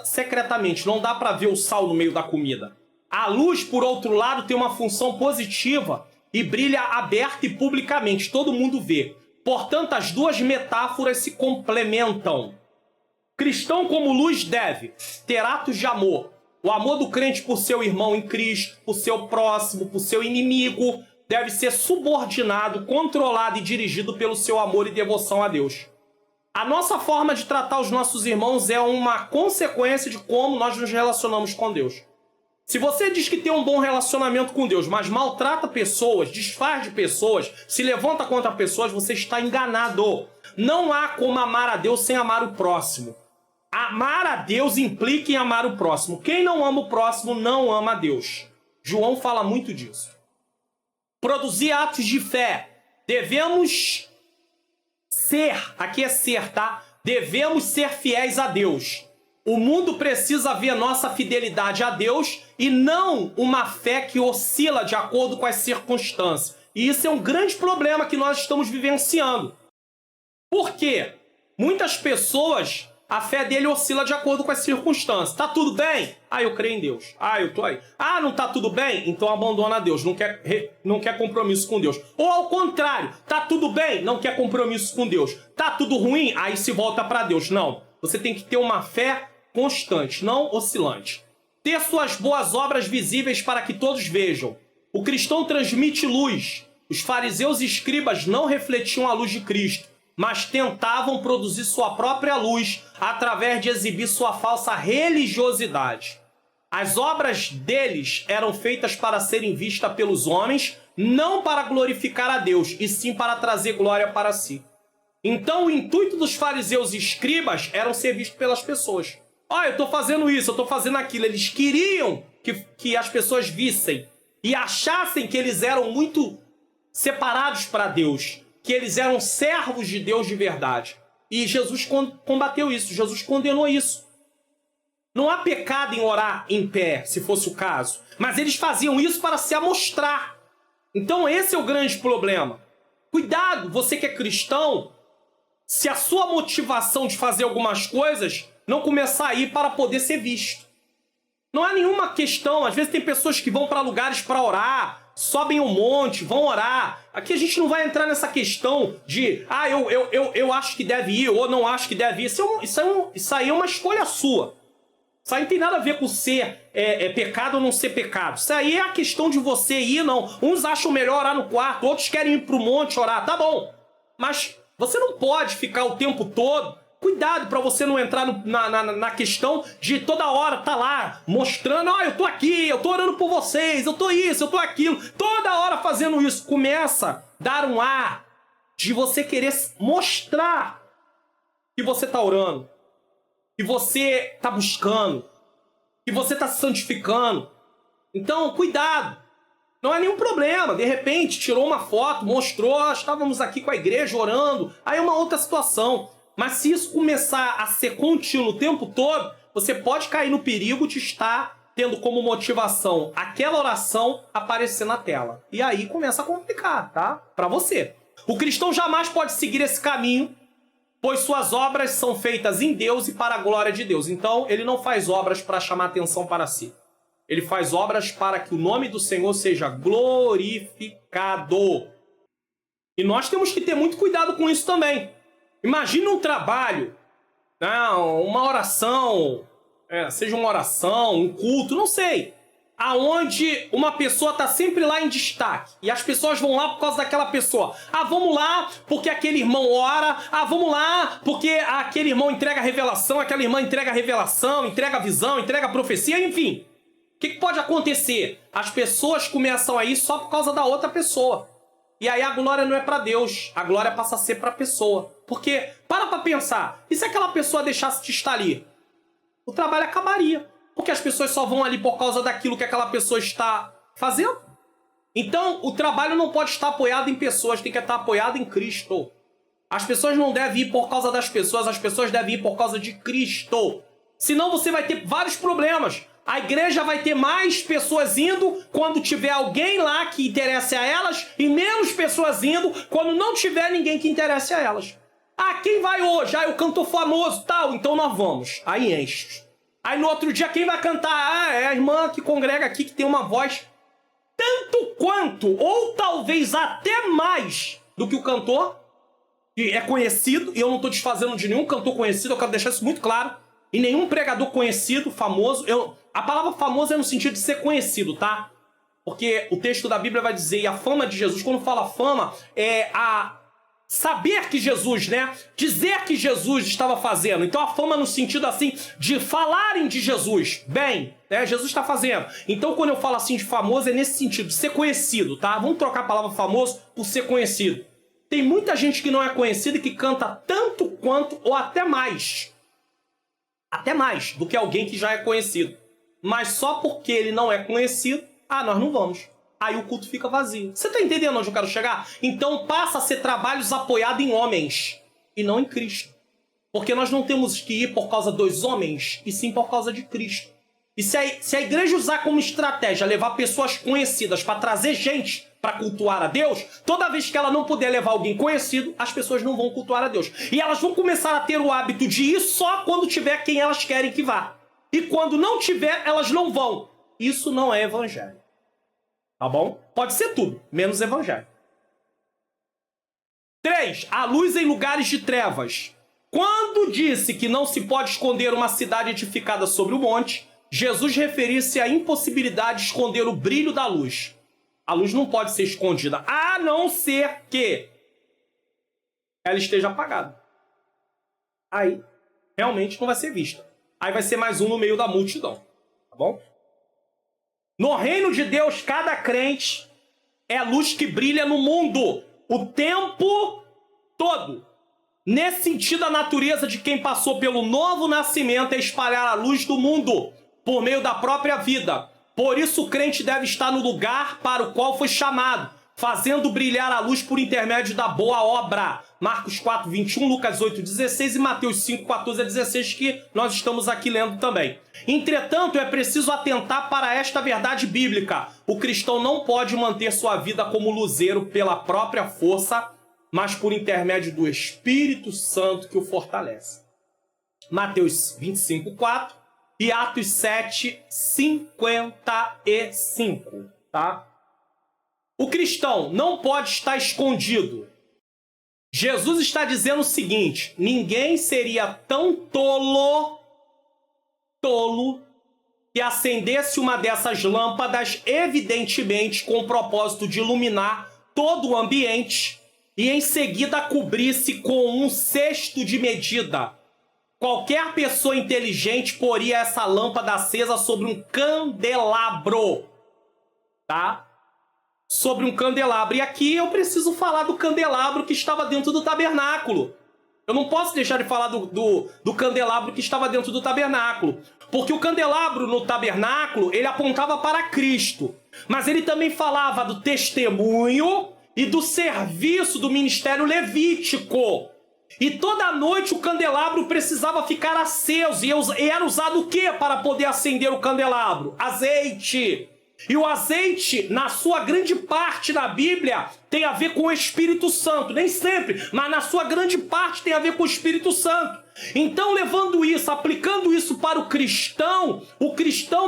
secretamente. Não dá para ver o sal no meio da comida. A luz, por outro lado, tem uma função positiva e brilha aberta e publicamente. Todo mundo vê. Portanto, as duas metáforas se complementam. Cristão como luz deve ter atos de amor. O amor do crente por seu irmão em Cristo, por seu próximo, por seu inimigo, deve ser subordinado, controlado e dirigido pelo seu amor e devoção a Deus. A nossa forma de tratar os nossos irmãos é uma consequência de como nós nos relacionamos com Deus. Se você diz que tem um bom relacionamento com Deus, mas maltrata pessoas, desfaz de pessoas, se levanta contra pessoas, você está enganado. Não há como amar a Deus sem amar o próximo. Amar a Deus implica em amar o próximo. Quem não ama o próximo não ama a Deus. João fala muito disso. Produzir atos de fé. Devemos ser, aqui é ser, tá? Devemos ser fiéis a Deus. O mundo precisa ver nossa fidelidade a Deus e não uma fé que oscila de acordo com as circunstâncias. E isso é um grande problema que nós estamos vivenciando. Por quê? Muitas pessoas, a fé dele oscila de acordo com as circunstâncias. Tá tudo bem? Ah, eu creio em Deus. Ah, eu tô aí. Ah, não tá tudo bem? Então abandona Deus. Não quer compromisso com Deus. Ou ao contrário, tá tudo bem? Não quer compromisso com Deus. Tá tudo ruim? Aí se volta para Deus. Não. Você tem que ter uma fé constante, não oscilante. Ter suas boas obras visíveis para que todos vejam. O cristão transmite luz. Os fariseus e escribas não refletiam a luz de Cristo, mas tentavam produzir sua própria luz através de exibir sua falsa religiosidade. As obras deles eram feitas para serem vistas pelos homens, não para glorificar a Deus, e sim para trazer glória para si. Então o intuito dos fariseus e escribas era ser visto pelas pessoas. Eu estou fazendo isso, eu estou fazendo aquilo. Eles queriam que as pessoas vissem e achassem que eles eram muito separados para Deus, que eles eram servos de Deus de verdade. E Jesus combateu isso, Jesus condenou isso. Não há pecado em orar em pé, se fosse o caso. Mas eles faziam isso para se amostrar. Então esse é o grande problema. Cuidado, você que é cristão, se a sua motivação de fazer algumas coisas não começar a ir para poder ser visto. Não há nenhuma questão. Às vezes tem pessoas que vão para lugares para orar, sobem um monte, vão orar. Aqui a gente não vai entrar nessa questão de eu acho que deve ir ou não acho que deve ir. Isso aí é uma escolha sua. Isso aí não tem nada a ver com ser pecado ou não ser pecado. Isso aí é a questão de você ir, não. Uns acham melhor orar no quarto, outros querem ir para o monte orar. Tá bom. Mas você não pode ficar o tempo todo. Cuidado para você não entrar na questão de toda hora tá lá mostrando, eu tô aqui, eu tô orando por vocês, eu tô isso, eu tô aquilo. Toda hora fazendo isso. Começa a dar um ar de você querer mostrar que você tá orando, que você tá buscando, que você tá se santificando. Então, cuidado. Não é nenhum problema. De repente, tirou uma foto, mostrou, estávamos aqui com a igreja orando. Aí é uma outra situação. Mas se isso começar a ser contínuo o tempo todo, você pode cair no perigo de estar tendo como motivação aquela oração aparecer na tela. E aí começa a complicar, tá? Para você. O cristão jamais pode seguir esse caminho, pois suas obras são feitas em Deus e para a glória de Deus. Então, ele não faz obras para chamar atenção para si. Ele faz obras para que o nome do Senhor seja glorificado. E nós temos que ter muito cuidado com isso também. Imagina um trabalho, uma oração, seja uma oração, um culto, não sei, aonde uma pessoa está sempre lá em destaque. E as pessoas vão lá por causa daquela pessoa. Ah, vamos lá porque aquele irmão ora. Ah, vamos lá porque aquele irmão entrega a revelação, aquela irmã entrega a revelação, entrega a visão, entrega a profecia, enfim. O que pode acontecer? As pessoas começam a ir só por causa da outra pessoa. E aí a glória não é para Deus, a glória passa a ser para a pessoa. Porque, para pensar, e se aquela pessoa deixasse de estar ali? O trabalho acabaria. Porque as pessoas só vão ali por causa daquilo que aquela pessoa está fazendo. Então, o trabalho não pode estar apoiado em pessoas, tem que estar apoiado em Cristo. As pessoas não devem ir por causa das pessoas, as pessoas devem ir por causa de Cristo. Senão você vai ter vários problemas. A igreja vai ter mais pessoas indo quando tiver alguém lá que interesse a elas e menos pessoas indo quando não tiver ninguém que interesse a elas. Ah, quem vai hoje? Ah, o cantor famoso, tal, então nós vamos. Aí enche. Aí no outro dia quem vai cantar? Ah, é a irmã que congrega aqui que tem uma voz tanto quanto, ou talvez até mais do que o cantor, que é conhecido, e eu não estou desfazendo de nenhum cantor conhecido, eu quero deixar isso muito claro, e nenhum pregador conhecido, famoso, a palavra famoso é no sentido de ser conhecido, tá? Porque o texto da Bíblia vai dizer, e a fama de Jesus, quando fala fama, é a saber que Jesus, né? Dizer que Jesus estava fazendo. Então a fama no sentido assim, de falarem de Jesus. Bem, né? Jesus está fazendo. Então quando eu falo assim de famoso, é nesse sentido, de ser conhecido, tá? Vamos trocar a palavra famoso por ser conhecido. Tem muita gente que não é conhecida e que canta tanto quanto, ou até mais do que alguém que já é conhecido. Mas só porque ele não é conhecido, nós não vamos. Aí o culto fica vazio. Você tá entendendo onde eu quero chegar? Então passa a ser trabalhos apoiados em homens e não em Cristo. Porque nós não temos que ir por causa dos homens, e sim por causa de Cristo. E se a igreja usar como estratégia levar pessoas conhecidas para trazer gente para cultuar a Deus, toda vez que ela não puder levar alguém conhecido, as pessoas não vão cultuar a Deus. E elas vão começar a ter o hábito de ir só quando tiver quem elas querem que vá. E quando não tiver, elas não vão. Isso não é evangelho. Tá bom? Pode ser tudo, menos evangelho. 3. A luz em lugares de trevas. Quando disse que não se pode esconder uma cidade edificada sobre o monte, Jesus referia-se à impossibilidade de esconder o brilho da luz. A luz não pode ser escondida, a não ser que ela esteja apagada. Aí, realmente não vai ser vista. Aí vai ser mais um no meio da multidão. Tá bom? No reino de Deus, cada crente é a luz que brilha no mundo o tempo todo. Nesse sentido, a natureza de quem passou pelo novo nascimento é espalhar a luz do mundo por meio da própria vida. Por isso, o crente deve estar no lugar para o qual foi chamado, fazendo brilhar a luz por intermédio da boa obra. Marcos 4, 21, Lucas 8, 16 e Mateus 5, 14 a 16, que nós estamos aqui lendo também. Entretanto, é preciso atentar para esta verdade bíblica. O cristão não pode manter sua vida como luzeiro pela própria força, mas por intermédio do Espírito Santo que o fortalece. Mateus 25, 4 e Atos 7, 55, tá? O cristão não pode estar escondido. Jesus está dizendo o seguinte: ninguém seria tão tolo que acendesse uma dessas lâmpadas, evidentemente com o propósito de iluminar todo o ambiente, e em seguida cobrisse com um cesto de medida. Qualquer pessoa inteligente poria essa lâmpada acesa sobre um candelabro, tá? Sobre um candelabro. E aqui eu preciso falar do candelabro que estava dentro do tabernáculo. Eu não posso deixar de falar do candelabro que estava dentro do tabernáculo. Porque o candelabro no tabernáculo, ele apontava para Cristo. Mas ele também falava do testemunho e do serviço do ministério levítico. E toda noite o candelabro precisava ficar aceso. E era usado o quê para poder acender o candelabro? Azeite. E o azeite, na sua grande parte na Bíblia, tem a ver com o Espírito Santo. Nem sempre, mas na sua grande parte tem a ver com o Espírito Santo. Então, levando isso, aplicando isso para o cristão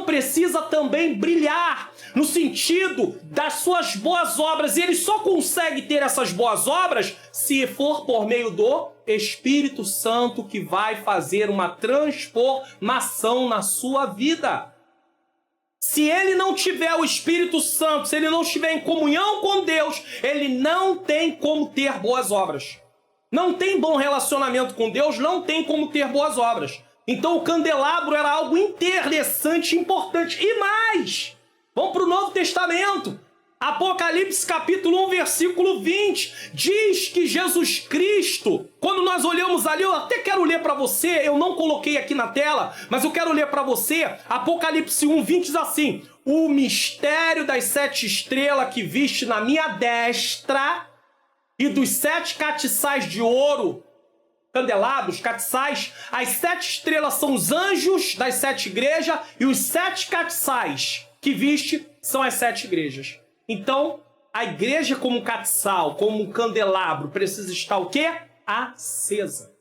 precisa também brilhar no sentido das suas boas obras. E ele só consegue ter essas boas obras se for por meio do Espírito Santo, que vai fazer uma transformação na sua vida. Se ele não tiver o Espírito Santo, se ele não estiver em comunhão com Deus, ele não tem como ter boas obras. Não tem bom relacionamento com Deus, não tem como ter boas obras. Então o candelabro era algo interessante e importante. E mais, vamos para o Novo Testamento. Apocalipse capítulo 1, versículo 20, diz que Jesus Cristo, quando nós olhamos ali, eu até quero ler para você, eu não coloquei aqui na tela, mas eu quero ler para você, Apocalipse 1, 20 diz assim: o mistério das 7 estrelas que viste na minha destra e dos 7 catiçais de ouro, candelabros, catiçais, as 7 estrelas são os anjos das 7 igrejas e os 7 catiçais que viste são as 7 igrejas. Então, a igreja como catiçal, como candelabro, precisa estar o quê? Acesa.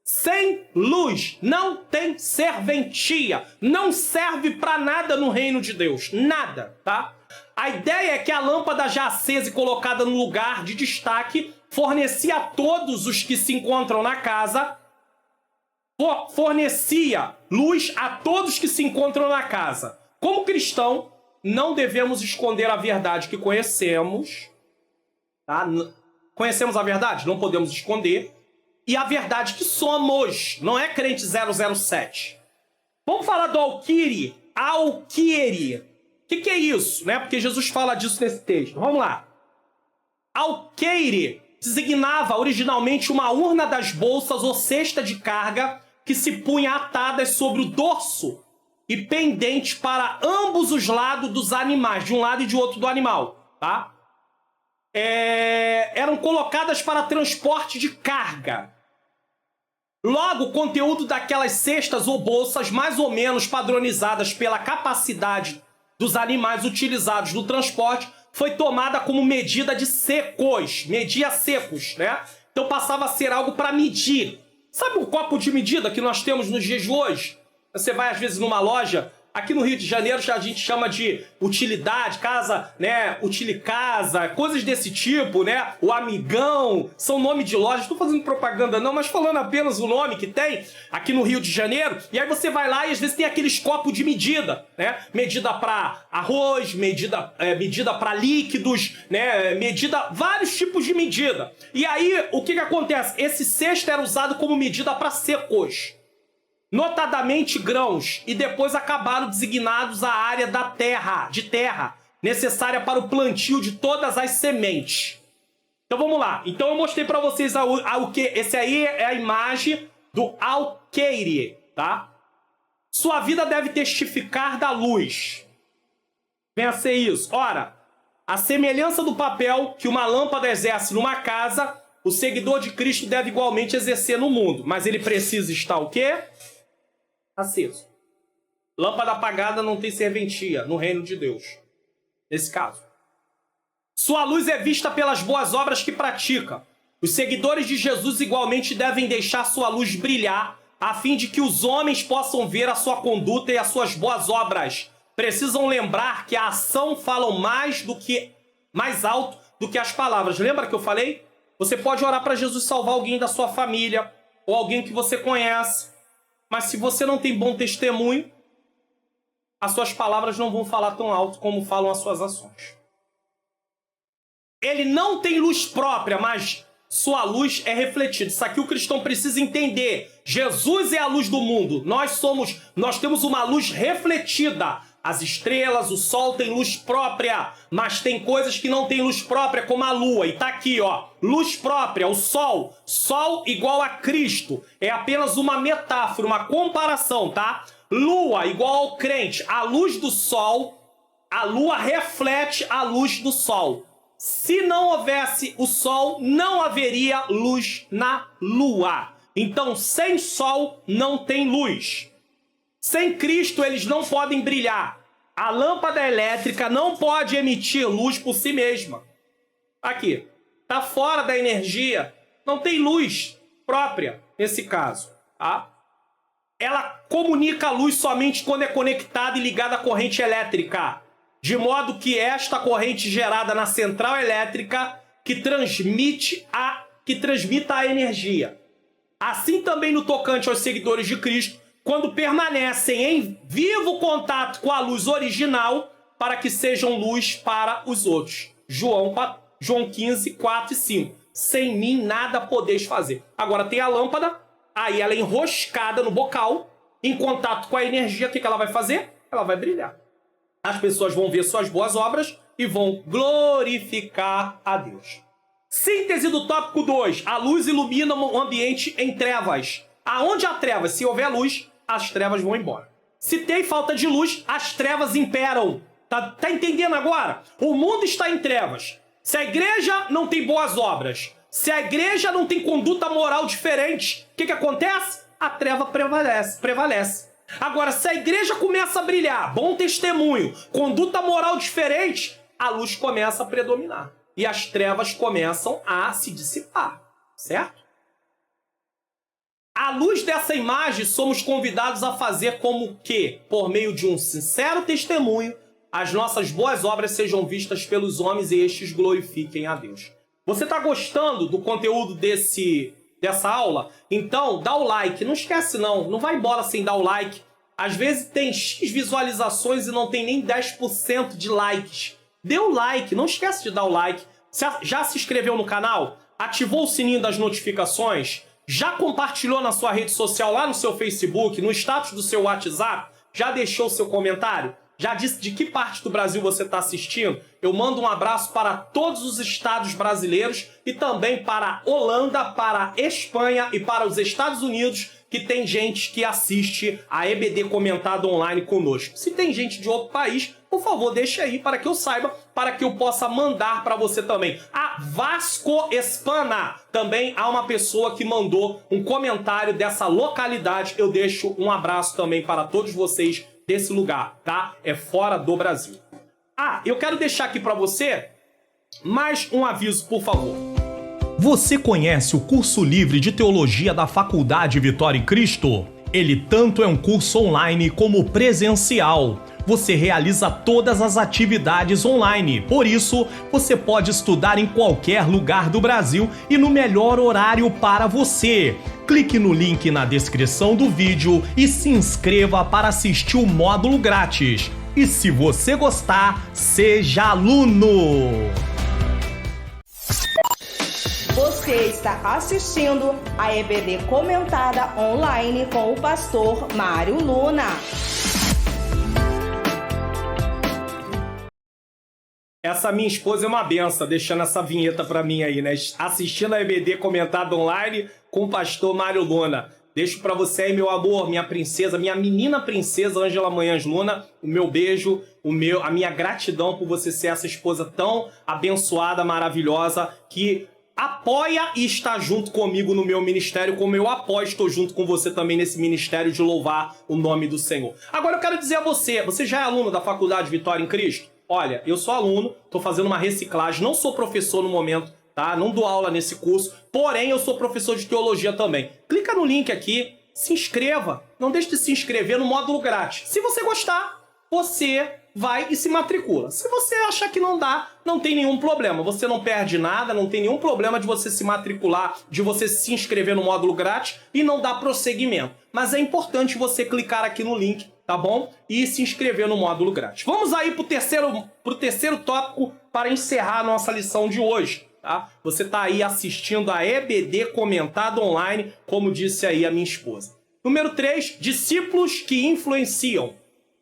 Sem luz não tem serventia. Não serve para nada no reino de Deus. Nada, tá? A ideia é que a lâmpada já acesa e colocada no lugar de destaque fornecia a todos os que se encontram na casa, fornecia luz a todos que se encontram na casa. Como cristão, não devemos esconder a verdade que conhecemos, tá? Conhecemos a verdade? Não podemos esconder. E a verdade que somos, não é crente 007. Vamos falar do Alquire. Alquire. O que é isso? Né? Porque Jesus fala disso nesse texto. Vamos lá. Alqueire designava originalmente uma urna das bolsas ou cesta de carga que se punha atadas sobre o dorso e pendente para ambos os lados dos animais, de um lado e de outro do animal, tá? Eram colocadas para transporte de carga. Logo, o conteúdo daquelas cestas ou bolsas, mais ou menos padronizadas pela capacidade dos animais utilizados no transporte, foi tomada como medida de secos, media secos, né? Então passava a ser algo para medir. Sabe o copo de medida que nós temos nos dias de hoje? Você vai, às vezes, numa loja, aqui no Rio de Janeiro a gente chama de utilidade, casa, né? Utilicasa, coisas desse tipo, né? O Amigão, são nome de loja. Estou fazendo propaganda não, mas falando apenas o nome que tem aqui no Rio de Janeiro. E aí você vai lá e às vezes tem aqueles copos de medida, né? Medida para arroz, medida para líquidos, né? Vários tipos de medida. E aí, o que acontece? Esse cesto era usado como medida para secos, notadamente grãos, e depois acabaram designados a área de terra necessária para o plantio de todas as sementes. Então vamos lá. Então eu mostrei para vocês esse aí é a imagem do alqueire, tá? Sua vida deve testificar da luz. Venha a ser isso. Ora, a semelhança do papel que uma lâmpada exerce numa casa, o seguidor de Cristo deve igualmente exercer no mundo. Mas ele precisa estar o quê? Aceso. Lâmpada apagada não tem serventia no reino de Deus. Nesse caso. Sua luz é vista pelas boas obras que pratica. Os seguidores de Jesus igualmente devem deixar sua luz brilhar, a fim de que os homens possam ver a sua conduta e as suas boas obras. Precisam lembrar que a ação fala mais alto do que as palavras. Lembra que eu falei? Você pode orar para Jesus salvar alguém da sua família, ou alguém que você conhece. Mas se você não tem bom testemunho, as suas palavras não vão falar tão alto como falam as suas ações. Ele não tem luz própria, mas sua luz é refletida. Isso aqui o cristão precisa entender. Jesus é a luz do mundo. Nós temos uma luz refletida. As estrelas, o sol tem luz própria, mas tem coisas que não tem luz própria, como a lua. E tá aqui, ó, luz própria, o sol. Sol igual a Cristo. É apenas uma metáfora, uma comparação, tá? Lua igual ao crente. A luz do sol, a lua reflete a luz do sol. Se não houvesse o sol, não haveria luz na lua. Então, sem sol, não tem luz. Sem Cristo, eles não podem brilhar. A lâmpada elétrica não pode emitir luz por si mesma. Aqui, está fora da energia, não tem luz própria nesse caso, tá? Ela comunica a luz somente quando é conectada e ligada à corrente elétrica, de modo que esta corrente gerada na central elétrica que transmita a energia. Assim também no tocante aos seguidores de Cristo, quando permanecem em vivo contato com a luz original, para que sejam luz para os outros. João 15, 4 e 5. Sem mim nada podeis fazer. Agora tem a lâmpada, aí ela é enroscada no bocal, em contato com a energia, o que ela vai fazer? Ela vai brilhar. As pessoas vão ver suas boas obras e vão glorificar a Deus. Síntese do tópico 2. A luz ilumina o ambiente em trevas. Aonde há trevas, se houver luz, as trevas vão embora. Se tem falta de luz, as trevas imperam. Tá entendendo agora? O mundo está em trevas. Se a igreja não tem boas obras, se a igreja não tem conduta moral diferente, o que acontece? A treva prevalece. Agora, se a igreja começa a brilhar, bom testemunho, conduta moral diferente, a luz começa a predominar. E as trevas começam a se dissipar, certo? À luz dessa imagem, somos convidados a fazer como que, por meio de um sincero testemunho, as nossas boas obras sejam vistas pelos homens e estes glorifiquem a Deus. Você está gostando do conteúdo dessa aula? Então, dá o like. Não esquece não vai embora sem dar o like. Às vezes tem X visualizações e não tem nem 10% de likes. Dê o like, não esquece de dar o like. Já se inscreveu no canal? Ativou o sininho das notificações? Já compartilhou na sua rede social, lá no seu Facebook, no status do seu WhatsApp? Já deixou seu comentário? Já disse de que parte do Brasil você está assistindo? Eu mando um abraço para todos os estados brasileiros e também para a Holanda, para a Espanha e para os Estados Unidos, que tem gente que assiste a EBD Comentado Online conosco. Se tem gente de outro país, por favor, deixe aí para que eu saiba, para que eu possa mandar para você também. A Vasco Espana, também há uma pessoa que mandou um comentário dessa localidade. Eu deixo um abraço também para todos vocês desse lugar, tá? É fora do Brasil. Eu quero deixar aqui para você mais um aviso, por favor. Você conhece o curso livre de teologia da Faculdade Vitória em Cristo? Ele tanto é um curso online como presencial. Você realiza todas as atividades online, por isso você pode estudar em qualquer lugar do Brasil e no melhor horário para você. Clique no link na descrição do vídeo e se inscreva para assistir o módulo grátis. E se você gostar, seja aluno! Você está assistindo a EBD Comentada Online com o pastor Mário Luna. Essa minha esposa é uma benção, deixando essa vinheta pra mim aí, né? Assistindo a EBD Comentado Online com o pastor Mário Luna. Deixo pra você aí, meu amor, minha princesa, minha menina princesa Ângela Manhãs Luna, o meu beijo, a minha gratidão por você ser essa esposa tão abençoada, maravilhosa, que apoia e está junto comigo no meu ministério, como eu apoio e estou junto com você também nesse ministério de louvar o nome do Senhor. Agora eu quero dizer a você já é aluno da Faculdade Vitória em Cristo? Olha, eu sou aluno, estou fazendo uma reciclagem, não sou professor no momento, tá? Não dou aula nesse curso, porém eu sou professor de teologia também. Clica no link aqui, se inscreva, não deixe de se inscrever no módulo grátis. Se você gostar, você vai e se matricula. Se você achar que não dá, não tem nenhum problema. Você não perde nada, não tem nenhum problema de você se matricular, de você se inscrever no módulo grátis e não dar prosseguimento. Mas é importante você clicar aqui no link, tá bom? E se inscrever no módulo grátis. Vamos aí pro terceiro tópico para encerrar a nossa lição de hoje, tá? Você está aí assistindo a EBD Comentado Online, como disse aí a minha esposa. Número 3, discípulos que influenciam.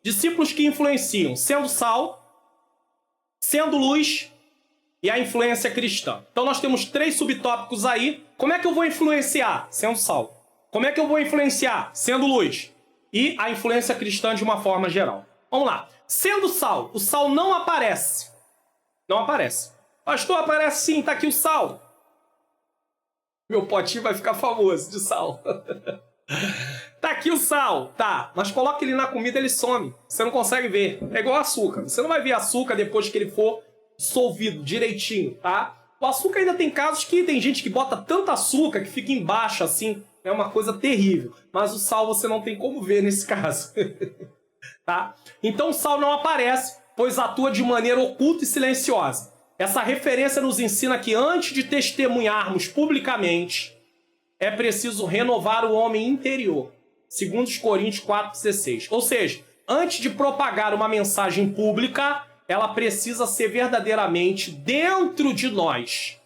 Discípulos que influenciam, sendo sal, sendo luz e a influência cristã. Então nós temos 3 subtópicos aí. Como é que eu vou influenciar? Sendo sal. Como é que eu vou influenciar? Sendo luz. E a influência cristã de uma forma geral. Vamos lá. Sendo sal, o sal não aparece. Não aparece. Pastor, aparece sim, tá aqui o sal. Meu potinho vai ficar famoso de sal. Tá aqui o sal, tá, mas coloca ele na comida, ele some. Você não consegue ver. É igual açúcar. Você não vai ver açúcar depois que ele for dissolvido direitinho, tá? O açúcar ainda tem casos que tem gente que bota tanto açúcar que fica embaixo assim. É uma coisa terrível. Mas o sal você não tem como ver nesse caso. Tá? Então o sal não aparece, pois atua de maneira oculta e silenciosa. Essa referência nos ensina que antes de testemunharmos publicamente, é preciso renovar o homem interior. Segundo os Coríntios 4,16. Ou seja, antes de propagar uma mensagem pública, ela precisa ser verdadeiramente dentro de nós.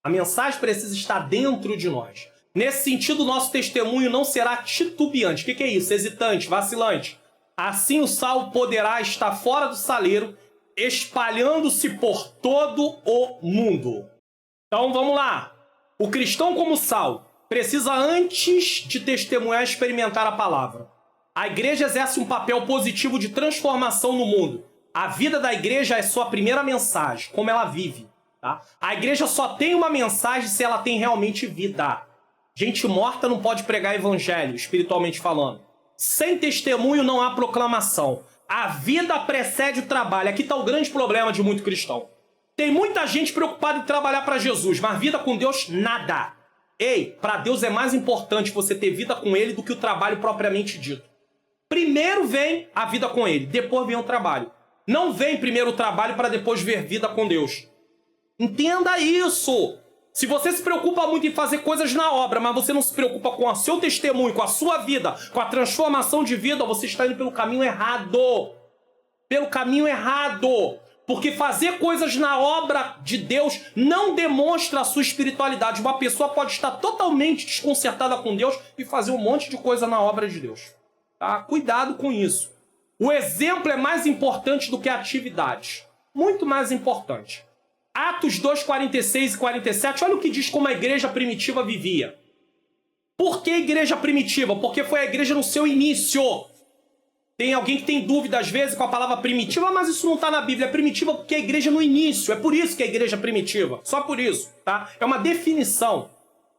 A mensagem precisa estar dentro de nós. Nesse sentido, nosso testemunho não será titubeante. O que é isso? Hesitante, vacilante. Assim o sal poderá estar fora do saleiro, espalhando-se por todo o mundo. Então vamos lá. O cristão como sal precisa, antes de testemunhar, experimentar a palavra. A igreja exerce um papel positivo de transformação no mundo. A vida da igreja é sua primeira mensagem, como ela vive. Tá? A igreja só tem uma mensagem se ela tem realmente vida. Gente morta não pode pregar evangelho, espiritualmente falando. Sem testemunho não há proclamação. A vida precede o trabalho. Aqui está o grande problema de muito cristão. Tem muita gente preocupada em trabalhar para Jesus, mas vida com Deus, nada. Ei, para Deus é mais importante você ter vida com Ele do que o trabalho propriamente dito. Primeiro vem a vida com Ele, depois vem o trabalho. Não vem primeiro o trabalho para depois ver vida com Deus. Entenda isso. Se você se preocupa muito em fazer coisas na obra, mas você não se preocupa com o seu testemunho, com a sua vida, com a transformação de vida, você está indo pelo caminho errado. Pelo caminho errado. Porque fazer coisas na obra de Deus não demonstra a sua espiritualidade. Uma pessoa pode estar totalmente desconcertada com Deus e fazer um monte de coisa na obra de Deus. Tá? Cuidado com isso. O exemplo é mais importante do que a atividade. Muito mais importante. Atos 2, 46 e 47, olha o que diz como a igreja primitiva vivia. Por que igreja primitiva? Porque foi a igreja no seu início. Tem alguém que tem dúvida às vezes com a palavra primitiva, mas isso não está na Bíblia. É primitiva porque é a igreja no início. É por isso que é a igreja primitiva. Só por isso, tá? É uma definição.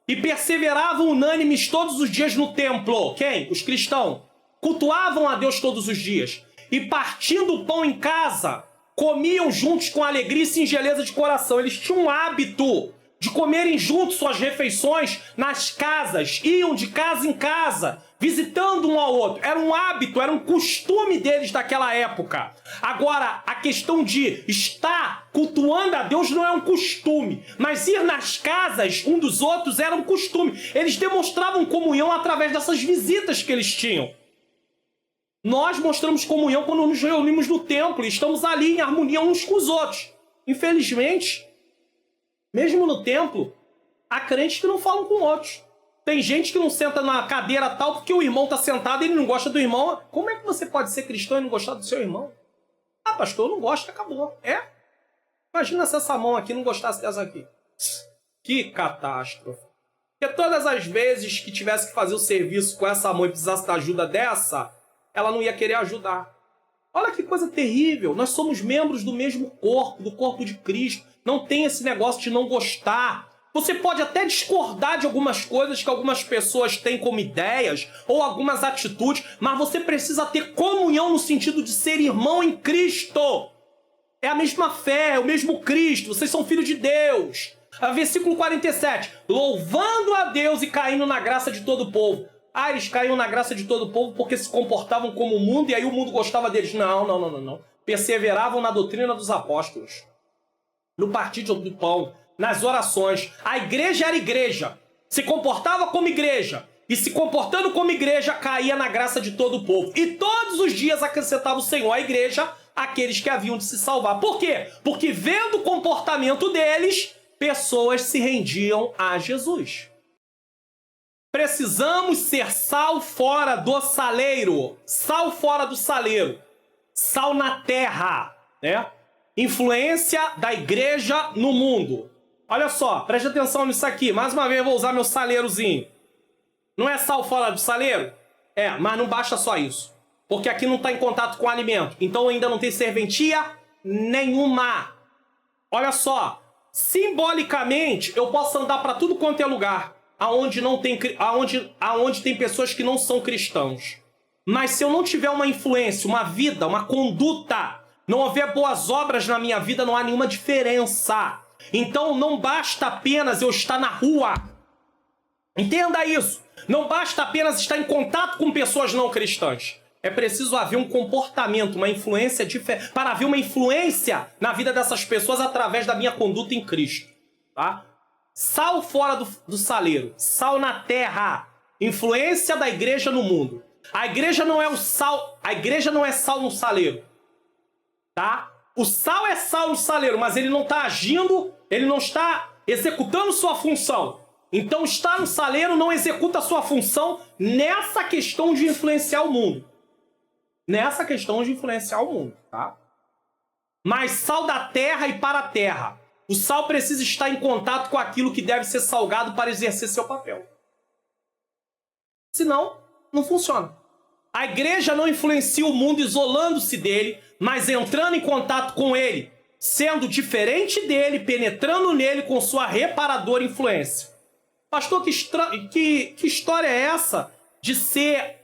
E perseveravam unânimes todos os dias no templo. Quem? Os cristãos. Cultuavam a Deus todos os dias. E partindo o pão em casa, comiam juntos com alegria e singeleza de coração. Eles tinham um hábito de comerem juntos suas refeições nas casas. Iam de casa em casa, visitando um ao outro. Era um hábito, era um costume deles daquela época. Agora, a questão de estar cultuando a Deus não é um costume, mas ir nas casas um dos outros era um costume. Eles demonstravam comunhão através dessas visitas que eles tinham. Nós mostramos comunhão quando nos reunimos no templo e estamos ali em harmonia uns com os outros. Infelizmente, mesmo no templo, há crentes que não falam com outros. Tem gente que não senta na cadeira tal porque o irmão está sentado e ele não gosta do irmão. Como é que você pode ser cristão e não gostar do seu irmão? Ah, pastor, não gosta, acabou. É? Imagina se essa mão aqui não gostasse dessa aqui. Que catástrofe. Porque todas as vezes que tivesse que fazer o serviço com essa mão e precisasse da ajuda dessa, ela não ia querer ajudar. Olha que coisa terrível. Nós somos membros do mesmo corpo, do corpo de Cristo. Não tem esse negócio de não gostar. Você pode até discordar de algumas coisas que algumas pessoas têm como ideias ou algumas atitudes, mas você precisa ter comunhão no sentido de ser irmão em Cristo. É a mesma fé, é o mesmo Cristo. Vocês são filhos de Deus. Versículo 47. Louvando a Deus e caindo na graça de todo o povo. Ah, eles caíam na graça de todo o povo porque se comportavam como o mundo e aí o mundo gostava deles. Não. Perseveravam na doutrina dos apóstolos. No partir do pão, nas orações. A igreja era igreja. Se comportava como igreja. E se comportando como igreja, caía na graça de todo o povo. E todos os dias acrescentava o Senhor à igreja aqueles que haviam de se salvar. Por quê? Porque vendo o comportamento deles, pessoas se rendiam a Jesus. Precisamos ser sal fora do saleiro. Sal fora do saleiro. Sal na terra, né? Influência da igreja no mundo. Olha só, preste atenção nisso aqui. Mais uma vez eu vou usar meu saleirozinho. Não é sal fora do saleiro? É, mas não basta só isso. Porque aqui não está em contato com o alimento. Então ainda não tem serventia nenhuma. Olha só, simbolicamente eu posso andar para tudo quanto é lugar, aonde tem pessoas que não são cristãos. Mas se eu não tiver uma influência, uma vida, uma conduta, não houver boas obras na minha vida, não há nenhuma diferença. Então não basta apenas eu estar na rua. Entenda isso. Não basta apenas estar em contato com pessoas não cristãs. É preciso haver um comportamento, uma influência diferente, para haver uma influência na vida dessas pessoas através da minha conduta em Cristo. Tá? Sal fora do saleiro, sal na terra, influência da igreja no mundo. A igreja não é o sal, a igreja não é sal no saleiro. Tá? O sal é sal no saleiro, mas ele não está agindo, ele não está executando sua função. Então estar no saleiro não executa a sua função nessa questão de influenciar o mundo. Nessa questão de influenciar o mundo, tá? Mas sal da terra e para a terra. O sal precisa estar em contato com aquilo que deve ser salgado para exercer seu papel. Senão, não funciona. A igreja não influencia o mundo isolando-se dele, mas entrando em contato com ele, sendo diferente dele, penetrando nele com sua reparadora influência. Pastor, que história é essa de ser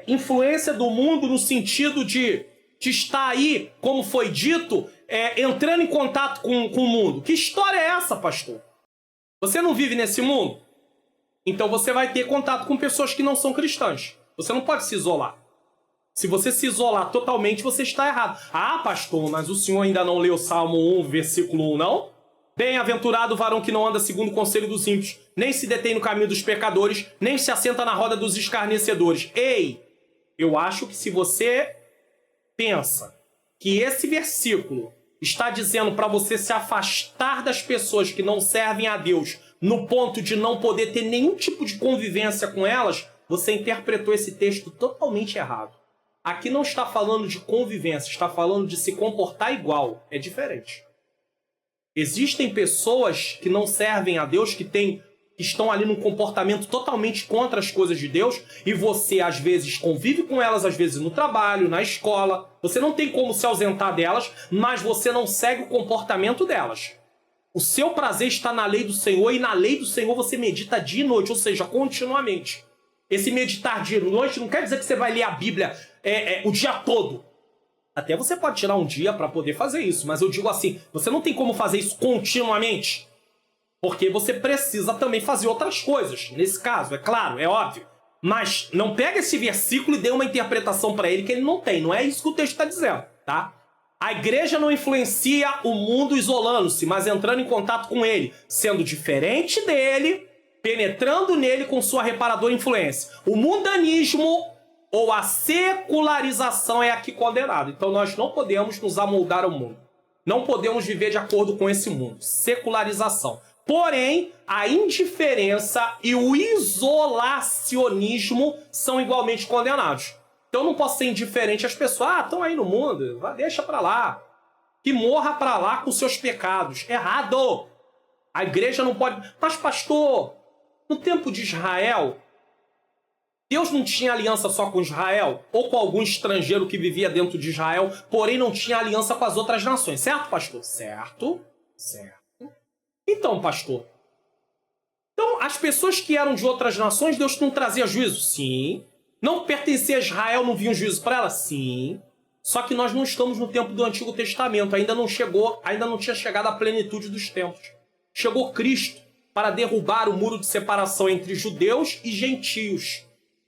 influência do mundo no sentido de estar aí, como foi dito, entrando em contato com o mundo? Que história é essa, pastor? Você não vive nesse mundo? Então você vai ter contato com pessoas que não são cristãs. Você não pode se isolar. Se você se isolar totalmente, você está errado. Ah, pastor, mas o senhor ainda não leu o Salmo 1, versículo 1, não? Bem-aventurado o varão que não anda segundo o conselho dos ímpios, nem se detém no caminho dos pecadores, nem se assenta na roda dos escarnecedores. Ei, eu acho que se você pensa que esse versículo está dizendo para você se afastar das pessoas que não servem a Deus, no ponto de não poder ter nenhum tipo de convivência com elas, você interpretou esse texto totalmente errado. Aqui não está falando de convivência, está falando de se comportar igual. É diferente. Existem pessoas que não servem a Deus, que estão ali num comportamento totalmente contra as coisas de Deus, e você, às vezes, convive com elas, às vezes no trabalho, na escola. Você não tem como se ausentar delas, mas você não segue o comportamento delas. O seu prazer está na lei do Senhor, e na lei do Senhor você medita dia e noite, ou seja, continuamente. Esse meditar dia e noite não quer dizer que você vai ler a Bíblia o dia todo. Até você pode tirar um dia para poder fazer isso, mas eu digo assim, você não tem como fazer isso continuamente, porque você precisa também fazer outras coisas. Nesse caso, é claro, é óbvio. Mas não pega esse versículo e dê uma interpretação para ele que ele não tem. Não é isso que o texto está dizendo, tá? A igreja não influencia o mundo isolando-se, mas entrando em contato com ele, sendo diferente dele, penetrando nele com sua reparadora influência. O mundanismo ou a secularização é aqui condenado. Então nós não podemos nos amoldar ao mundo. Não podemos viver de acordo com esse mundo. Secularização. Porém, a indiferença e o isolacionismo são igualmente condenados. Então eu não posso ser indiferente às pessoas. Ah, estão aí no mundo, deixa pra lá. Que morra pra lá com seus pecados. Errado! A igreja não pode... Mas pastor, no tempo de Israel, Deus não tinha aliança só com Israel? Ou com algum estrangeiro que vivia dentro de Israel, porém não tinha aliança com as outras nações. Certo, pastor? Certo. Certo. Então, pastor, então as pessoas que eram de outras nações, Deus não trazia juízo? Sim. Não pertencia a Israel, não vinha um juízo para ela? Sim. Só que nós não estamos no tempo do Antigo Testamento. Ainda não tinha chegado à plenitude dos tempos. Chegou Cristo para derrubar o muro de separação entre judeus e gentios.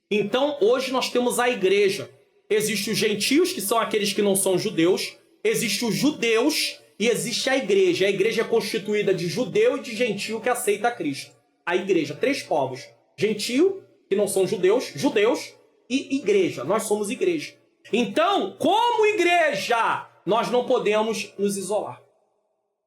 Então, hoje nós temos a igreja. Existem os gentios, que são aqueles que não são judeus. Existem os judeus e existe a igreja. A igreja é constituída de judeu e de gentio que aceita Cristo. A igreja, 3 povos. Gentio, que não são judeus, judeus e igreja. Nós somos igreja. Então, como igreja, nós não podemos nos isolar.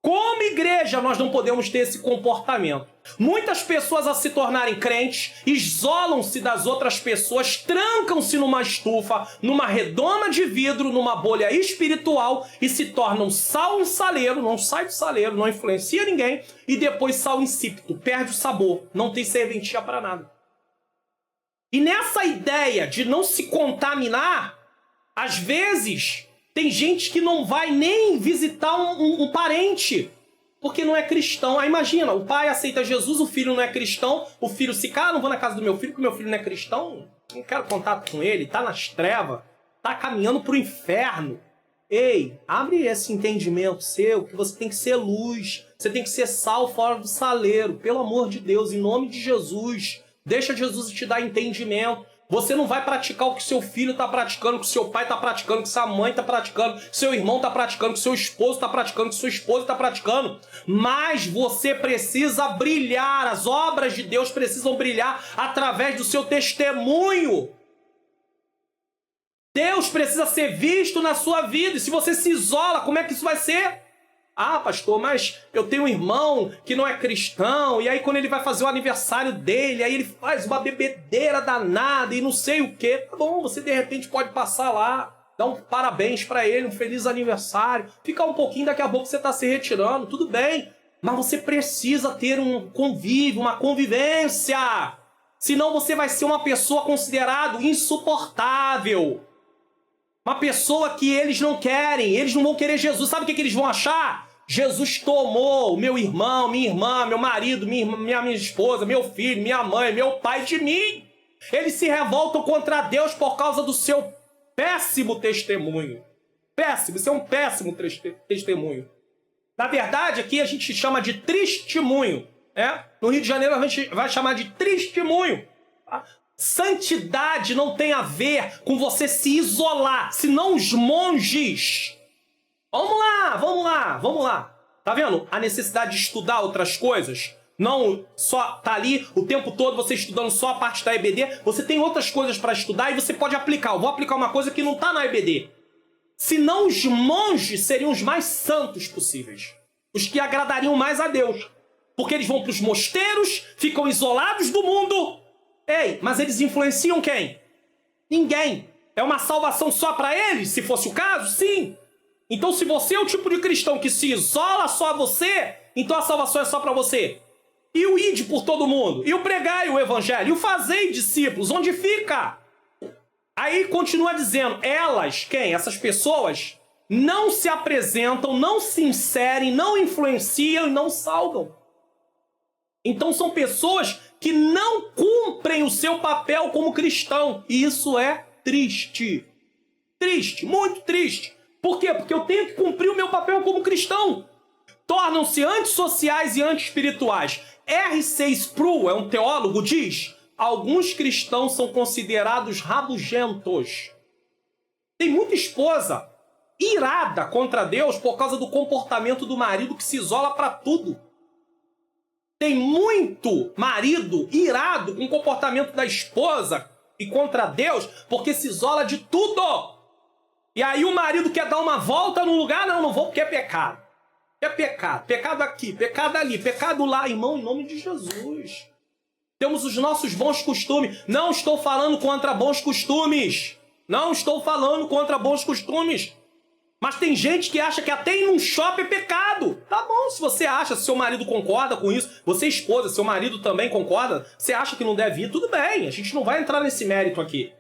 Como igreja, nós não podemos ter esse comportamento. Muitas pessoas, a se tornarem crentes, isolam-se das outras pessoas, trancam-se numa estufa, numa redoma de vidro, numa bolha espiritual e se tornam sal em saleiro, não sai do saleiro, não influencia ninguém, e depois sal insípido, perde o sabor, não tem serventia para nada. E nessa ideia de não se contaminar, às vezes Tem gente que não vai nem visitar um parente, porque não é cristão. Aí imagina, o pai aceita Jesus, o filho não é cristão, o filho se não vou na casa do meu filho, porque meu filho não é cristão, não quero contato com ele, tá nas trevas, tá caminhando pro inferno. Ei, abre esse entendimento seu, que você tem que ser luz, você tem que ser sal fora do saleiro, pelo amor de Deus, em nome de Jesus. Deixa Jesus te dar entendimento. Você não vai praticar o que seu filho está praticando, o que seu pai está praticando, o que sua mãe está praticando, o que seu irmão está praticando, o que seu esposo está praticando, o que sua esposa está praticando. Mas você precisa brilhar, as obras de Deus precisam brilhar através do seu testemunho. Deus precisa ser visto na sua vida. E se você se isola, como é que isso vai ser? Ah, pastor, mas eu tenho um irmão que não é cristão, e aí quando ele vai fazer o aniversário dele, aí ele faz uma bebedeira danada e não sei o quê. Tá bom, você de repente pode passar lá, dar um parabéns pra ele, um feliz aniversário, ficar um pouquinho, daqui a pouco você tá se retirando, tudo bem. Mas você precisa ter um convívio, uma convivência. Senão você vai ser uma pessoa considerada insuportável. Uma pessoa que eles não querem, eles não vão querer Jesus. Sabe o que eles vão achar? Jesus tomou o meu irmão, minha irmã, meu marido, minha esposa, meu filho, minha mãe, meu pai de mim. Eles se revoltam contra Deus por causa do seu péssimo testemunho. Péssimo, isso é um péssimo testemunho. Na verdade, aqui a gente chama de testemunho. No Rio de Janeiro a gente vai chamar de testemunho. Tá? Santidade não tem a ver com você se isolar, senão os monges. Vamos lá. Tá vendo a necessidade de estudar outras coisas? Não só tá ali o tempo todo você estudando só a parte da EBD. Você tem outras coisas para estudar e você pode aplicar. Eu vou aplicar uma coisa que não tá na EBD. Senão os monges seriam os mais santos possíveis. Os que agradariam mais a Deus. Porque eles vão para os mosteiros, ficam isolados do mundo. Ei, mas eles influenciam quem? Ninguém. É uma salvação só para eles, se fosse o caso? Sim. Então, se você é o tipo de cristão que se isola só a você, então a salvação é só para você. E o ide por todo mundo? E o pregai o evangelho? E o fazei discípulos? Onde fica? Aí continua dizendo, elas, quem? Essas pessoas não se apresentam, não se inserem, não influenciam e não salvam. Então são pessoas que não cumprem o seu papel como cristão. E isso é triste. Triste, muito triste. Por quê? Porque eu tenho que cumprir o meu papel como cristão. Tornam-se antissociais e anti-espirituais. R.C. Sproul, é um teólogo, diz: alguns cristãos são considerados rabugentos. Tem muita esposa irada contra Deus por causa do comportamento do marido que se isola para tudo. Tem muito marido irado com o comportamento da esposa e contra Deus porque se isola de tudo. E aí o marido quer dar uma volta num lugar, não vou porque é pecado. É pecado. Pecado aqui, pecado ali, pecado lá. Irmão, em nome de Jesus. Temos os nossos bons costumes. Não estou falando contra bons costumes. Não estou falando contra bons costumes. Mas tem gente que acha que até ir num shopping é pecado. Tá bom, se você acha, se seu marido concorda com isso, você esposa, seu marido também concorda, você acha que não deve ir, tudo bem. A gente não vai entrar nesse mérito aqui.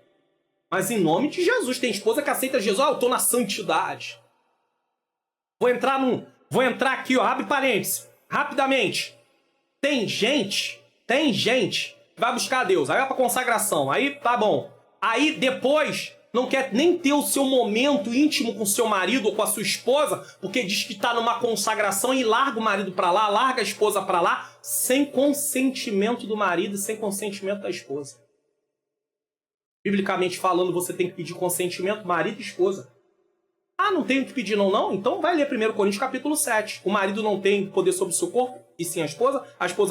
Mas em nome de Jesus, tem esposa que aceita Jesus. Eu tô na santidade. Vou entrar aqui, ó, abre parênteses, rapidamente. Tem gente que vai buscar Deus, aí vai pra consagração, aí tá bom. Aí depois não quer nem ter o seu momento íntimo com seu marido ou com a sua esposa, porque diz que tá numa consagração e larga o marido pra lá, larga a esposa pra lá, sem consentimento do marido e sem consentimento da esposa. Biblicamente falando, você tem que pedir consentimento, marido e esposa. Ah, não tenho que pedir não? Então vai ler 1 Coríntios capítulo 7. O marido não tem poder sobre o seu corpo, e sim a esposa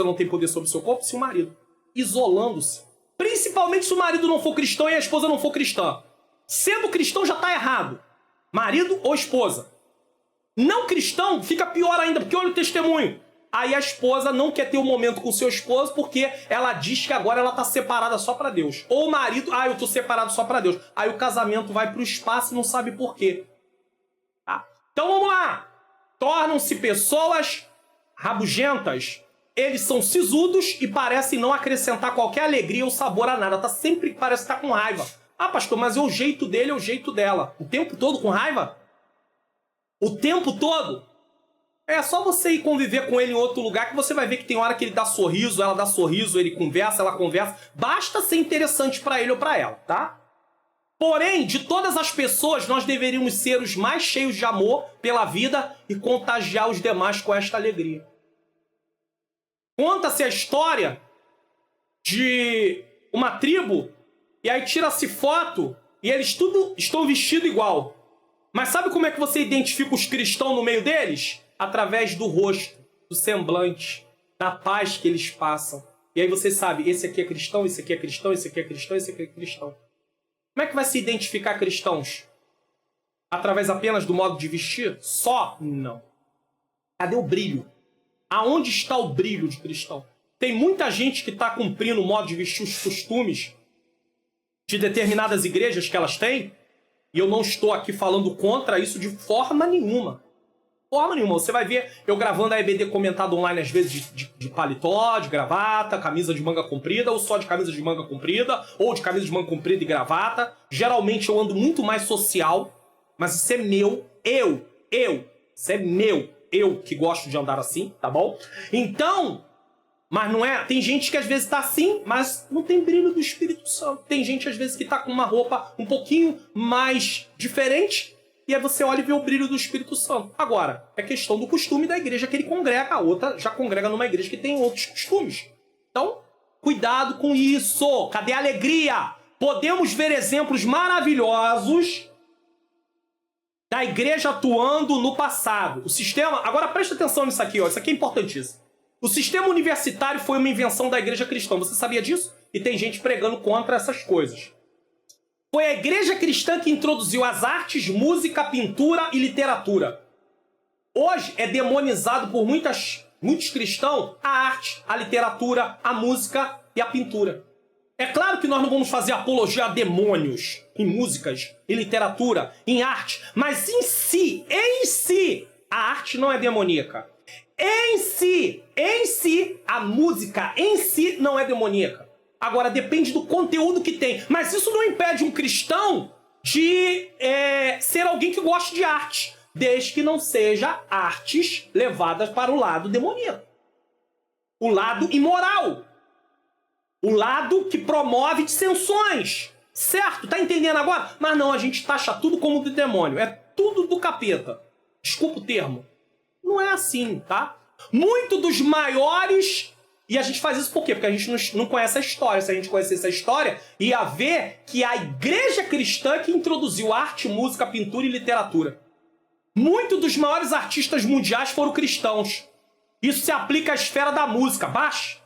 não tem poder sobre o seu corpo, e sim o marido. Isolando-se. Principalmente se o marido não for cristão e a esposa não for cristã. Sendo cristão já está errado. Marido ou esposa. Não cristão fica pior ainda, porque olha o testemunho. Aí a esposa não quer ter um momento com o seu esposo porque ela diz que agora ela está separada só para Deus. Ou o marido, eu estou separado só para Deus. Aí o casamento vai para o espaço e não sabe por quê. Tá? Então vamos lá. Tornam-se pessoas rabugentas. Eles são sisudos e parecem não acrescentar qualquer alegria ou sabor a nada. Sempre parece estar com raiva. Ah, pastor, mas é o jeito dele, é o jeito dela. O tempo todo com raiva? o tempo todo, é só você ir conviver com ele em outro lugar que você vai ver que tem hora que ele dá sorriso, ela dá sorriso, ele conversa, ela conversa. Basta ser interessante pra ele ou pra ela, tá? Porém, de todas as pessoas, nós deveríamos ser os mais cheios de amor pela vida e contagiar os demais com esta alegria. Conta-se a história de uma tribo e aí tira-se foto e eles tudo estão vestidos igual. Mas sabe como é que você identifica os cristãos no meio deles? Através do rosto, do semblante, da paz que eles passam. E aí você sabe, esse aqui é cristão, esse aqui é cristão, esse aqui é cristão, esse aqui é cristão. Como é que vai se identificar cristãos? Através apenas do modo de vestir? Só? Não. Cadê o brilho? Aonde está o brilho de cristão? Tem muita gente que está cumprindo o modo de vestir, os costumes de determinadas igrejas que elas têm, e eu não estou aqui falando contra isso de forma nenhuma. Forma nenhuma. Você vai ver eu gravando a EBD comentado online, às vezes de paletó, de gravata, camisa de manga comprida, ou só de camisa de manga comprida, ou de camisa de manga comprida e gravata. Geralmente eu ando muito mais social, mas isso é meu, isso é meu, eu que gosto de andar assim, tá bom? Então, mas não é... Tem gente que às vezes tá assim, mas não tem brilho do Espírito Santo. Tem gente às vezes que tá com uma roupa um pouquinho mais diferente, e aí você olha e vê o brilho do Espírito Santo. Agora, é questão do costume da igreja que ele congrega. A outra já congrega numa igreja que tem outros costumes. Então, cuidado com isso. Cadê a alegria? Podemos ver exemplos maravilhosos da igreja atuando no passado. O sistema... Agora presta atenção nisso aqui, ó. Isso aqui é importantíssimo. O sistema universitário foi uma invenção da igreja cristã. Você sabia disso? E tem gente pregando contra essas coisas. Foi a igreja cristã que introduziu as artes, música, pintura e literatura. Hoje é demonizado por muitos cristãos a arte, a literatura, a música e a pintura. É claro que nós não vamos fazer apologia a demônios em músicas, em literatura, em arte, mas em si, a arte não é demoníaca. Em si, a música em si não é demoníaca. Agora, depende do conteúdo que tem. Mas isso não impede um cristão de ser alguém que goste de arte, desde que não seja artes levadas para o lado demoníaco. O lado imoral. O lado que promove dissensões. Certo? Tá entendendo agora? Mas não, a gente taxa tudo como do demônio. É tudo do capeta. Desculpa o termo. Não é assim, tá? Muito dos maiores... E a gente faz isso por quê? Porque a gente não conhece a história. Se a gente conhecesse a história, ia ver que a igreja cristã que introduziu arte, música, pintura e literatura. Muitos dos maiores artistas mundiais foram cristãos. Isso se aplica à esfera da música. Bach,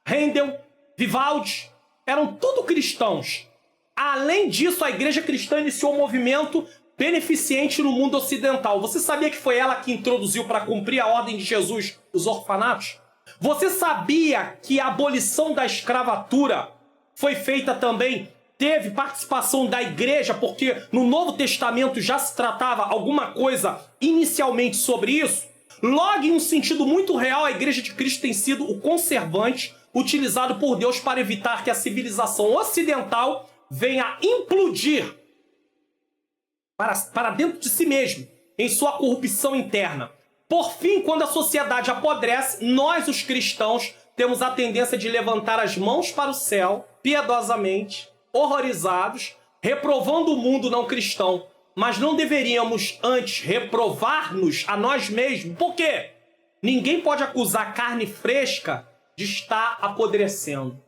Handel, Vivaldi, eram tudo cristãos. Além disso, a igreja cristã iniciou um movimento beneficente no mundo ocidental. Você sabia que foi ela que introduziu, para cumprir a ordem de Jesus, os orfanatos? Você sabia que a abolição da escravatura foi feita também, teve participação da igreja, porque no Novo Testamento já se tratava alguma coisa inicialmente sobre isso? Logo, em um sentido muito real, a Igreja de Cristo tem sido o conservante utilizado por Deus para evitar que a civilização ocidental venha implodir para dentro de si mesmo, em sua corrupção interna. Por fim, quando a sociedade apodrece, nós, os cristãos, temos a tendência de levantar as mãos para o céu, piedosamente, horrorizados, reprovando o mundo não cristão. Mas não deveríamos antes reprovar-nos a nós mesmos. Por quê? Ninguém pode acusar a carne fresca de estar apodrecendo.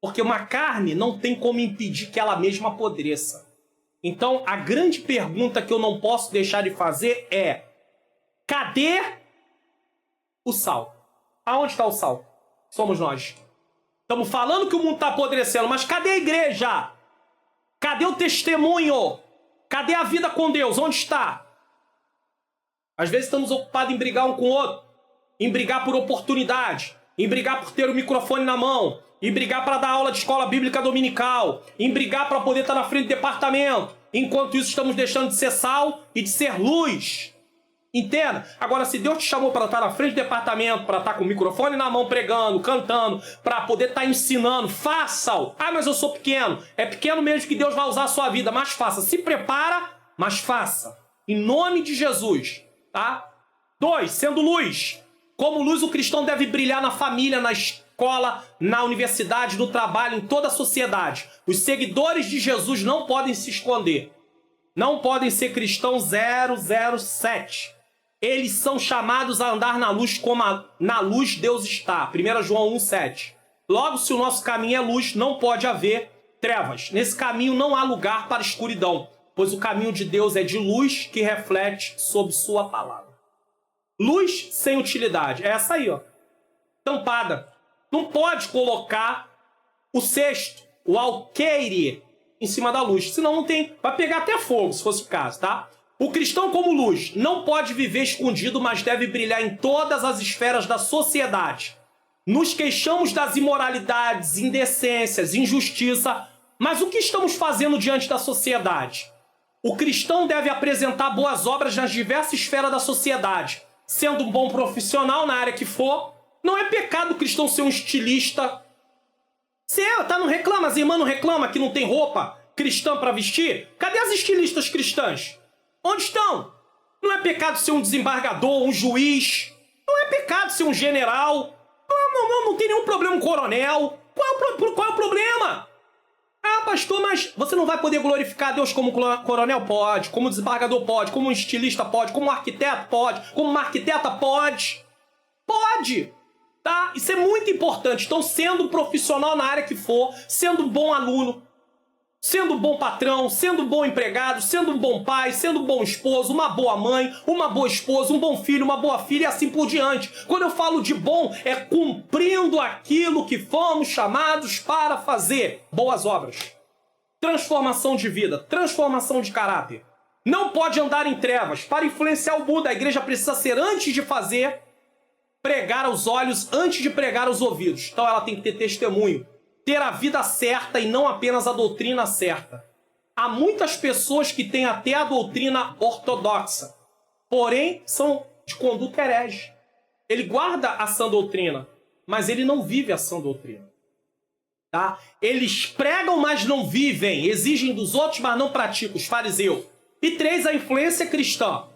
Porque uma carne não tem como impedir que ela mesma apodreça. Então, a grande pergunta que eu não posso deixar de fazer é: cadê o sal? Aonde está o sal? Somos nós. Estamos falando que o mundo está apodrecendo, mas cadê a igreja? Cadê o testemunho? Cadê a vida com Deus? Onde está? Às vezes estamos ocupados em brigar um com o outro, em brigar por oportunidade, em brigar por ter o microfone na mão, em brigar para dar aula de escola bíblica dominical, em brigar para poder estar na frente do departamento. Enquanto isso, estamos deixando de ser sal e de ser luz. Entenda? Agora, se Deus te chamou para estar na frente do departamento, para estar com o microfone na mão, pregando, cantando, para poder estar ensinando, faça-o. Ah, mas eu sou pequeno. É pequeno mesmo que Deus vai usar a sua vida, mas faça. Se prepara, mas faça. Em nome de Jesus, tá? 2, sendo luz. Como luz, o cristão deve brilhar na família, na escola, na universidade, no trabalho, em toda a sociedade. Os seguidores de Jesus não podem se esconder. Não podem ser cristãos 007. Eles são chamados a andar na luz como na luz Deus está. 1 João 1,7. Logo, se o nosso caminho é luz, não pode haver trevas. Nesse caminho não há lugar para escuridão, pois o caminho de Deus é de luz que reflete sobre sua palavra. Luz sem utilidade. É essa aí, ó. Tampada. Não pode colocar o cesto, o alqueire, em cima da luz. Senão não tem... Vai pegar até fogo, se fosse o caso, tá? O cristão como luz não pode viver escondido, mas deve brilhar em todas as esferas da sociedade. Nos queixamos das imoralidades, indecências, injustiça, mas o que estamos fazendo diante da sociedade? O cristão deve apresentar boas obras nas diversas esferas da sociedade. Sendo um bom profissional na área que for, não é pecado o cristão ser um estilista. Se tá, não reclama, as irmãs não reclamam que não tem roupa cristã para vestir? Cadê as estilistas cristãs? Onde estão? Não é pecado ser um desembargador, um juiz. Não é pecado ser um general. Não tem nenhum problema um coronel. Qual é o problema? Ah, pastor, mas você não vai poder glorificar a Deus como coronel? Pode. Como desembargador? Pode. Como um estilista? Pode. Como um arquiteto? Pode. Como uma arquiteta? Pode. Pode. Tá? Isso é muito importante. Então, sendo um profissional na área que for, sendo um bom aluno, sendo um bom patrão, sendo um bom empregado, sendo um bom pai, sendo um bom esposo, uma boa mãe, uma boa esposa, um bom filho, uma boa filha e assim por diante. Quando eu falo de bom, é cumprindo aquilo que fomos chamados para fazer. Boas obras. Transformação de vida, transformação de caráter. Não pode andar em trevas. Para influenciar o mundo, a igreja precisa ser, antes de fazer, pregar aos olhos, antes de pregar aos ouvidos. Então ela tem que ter testemunho. Ter a vida certa e não apenas a doutrina certa. Há muitas pessoas que têm até a doutrina ortodoxa, porém são de conduta herege. Ele guarda a sã doutrina, mas ele não vive a sã doutrina. Tá? Eles pregam, mas não vivem. Exigem dos outros, mas não praticam. Os fariseus. E 3, a influência cristã.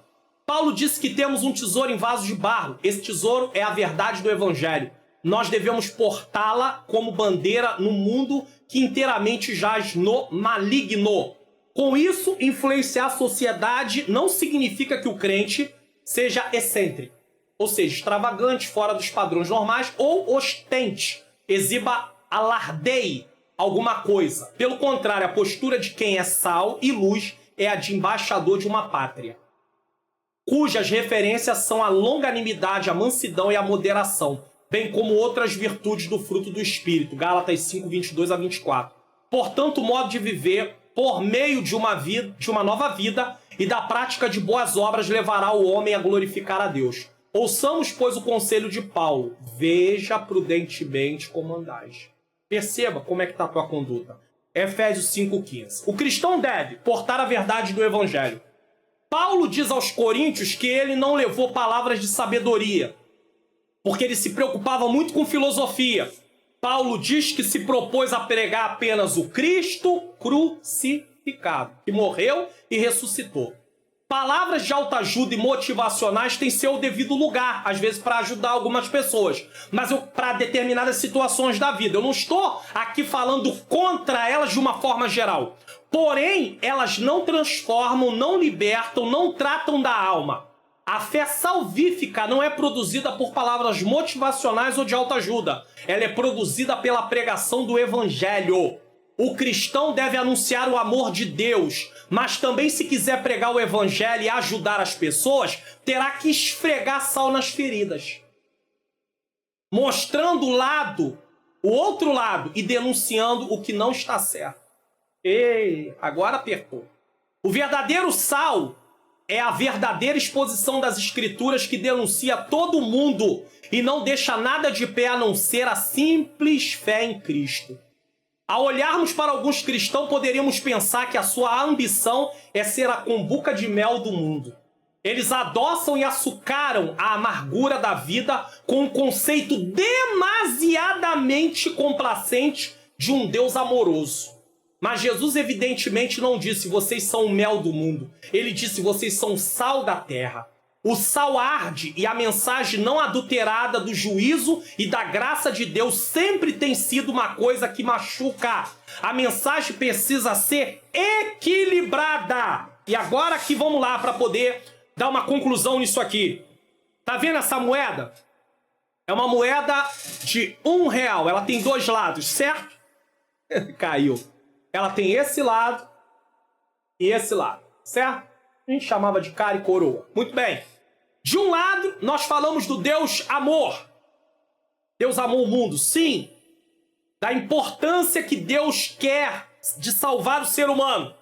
Paulo disse que temos um tesouro em vaso de barro. Esse tesouro é a verdade do evangelho. Nós devemos portá-la como bandeira no mundo que inteiramente jaz no maligno. Com isso, influenciar a sociedade não significa que o crente seja excêntrico, ou seja, extravagante, fora dos padrões normais, ou ostente, exiba, alardeie alguma coisa. Pelo contrário, a postura de quem é sal e luz é a de embaixador de uma pátria, cujas referências são a longanimidade, a mansidão e a moderação, bem como outras virtudes do fruto do Espírito. Gálatas 5, 22 a 24. Portanto, o modo de viver, por meio de uma nova vida e da prática de boas obras, levará o homem a glorificar a Deus. Ouçamos, pois, o conselho de Paulo. Veja prudentemente como andais. Perceba como é que está a tua conduta. Efésios 5,15. O cristão deve portar a verdade do Evangelho. Paulo diz aos coríntios que ele não levou palavras de sabedoria, porque ele se preocupava muito com filosofia. Paulo diz que se propôs a pregar apenas o Cristo crucificado, que morreu e ressuscitou. Palavras de autoajuda e motivacionais têm seu devido lugar, às vezes para ajudar algumas pessoas, mas para determinadas situações da vida. Eu não estou aqui falando contra elas de uma forma geral. Porém, elas não transformam, não libertam, não tratam da alma. A fé salvífica não é produzida por palavras motivacionais ou de autoajuda. Ela é produzida pela pregação do Evangelho. O cristão deve anunciar o amor de Deus, mas também, se quiser pregar o Evangelho e ajudar as pessoas, terá que esfregar sal nas feridas, mostrando o outro lado e denunciando o que não está certo. Ei, agora apertou. O verdadeiro sal é a verdadeira exposição das Escrituras que denuncia todo mundo e não deixa nada de pé a não ser a simples fé em Cristo. Ao olharmos para alguns cristãos, poderíamos pensar que a sua ambição é ser a cumbuca de mel do mundo. Eles adoçam e açucaram a amargura da vida com um conceito demasiadamente complacente de um Deus amoroso. Mas Jesus evidentemente não disse, vocês são o mel do mundo. Ele disse, vocês são o sal da terra. O sal arde e a mensagem não adulterada do juízo e da graça de Deus sempre tem sido uma coisa que machuca. A mensagem precisa ser equilibrada. E agora que vamos lá para poder dar uma conclusão nisso aqui. Tá vendo essa moeda? É uma moeda de R$1. Ela tem dois lados, certo? Caiu. Ela tem esse lado e esse lado, certo? A gente chamava de cara e coroa. Muito bem. De um lado, nós falamos do Deus amor. Deus amou o mundo, sim. Da importância que Deus quer de salvar o ser humano.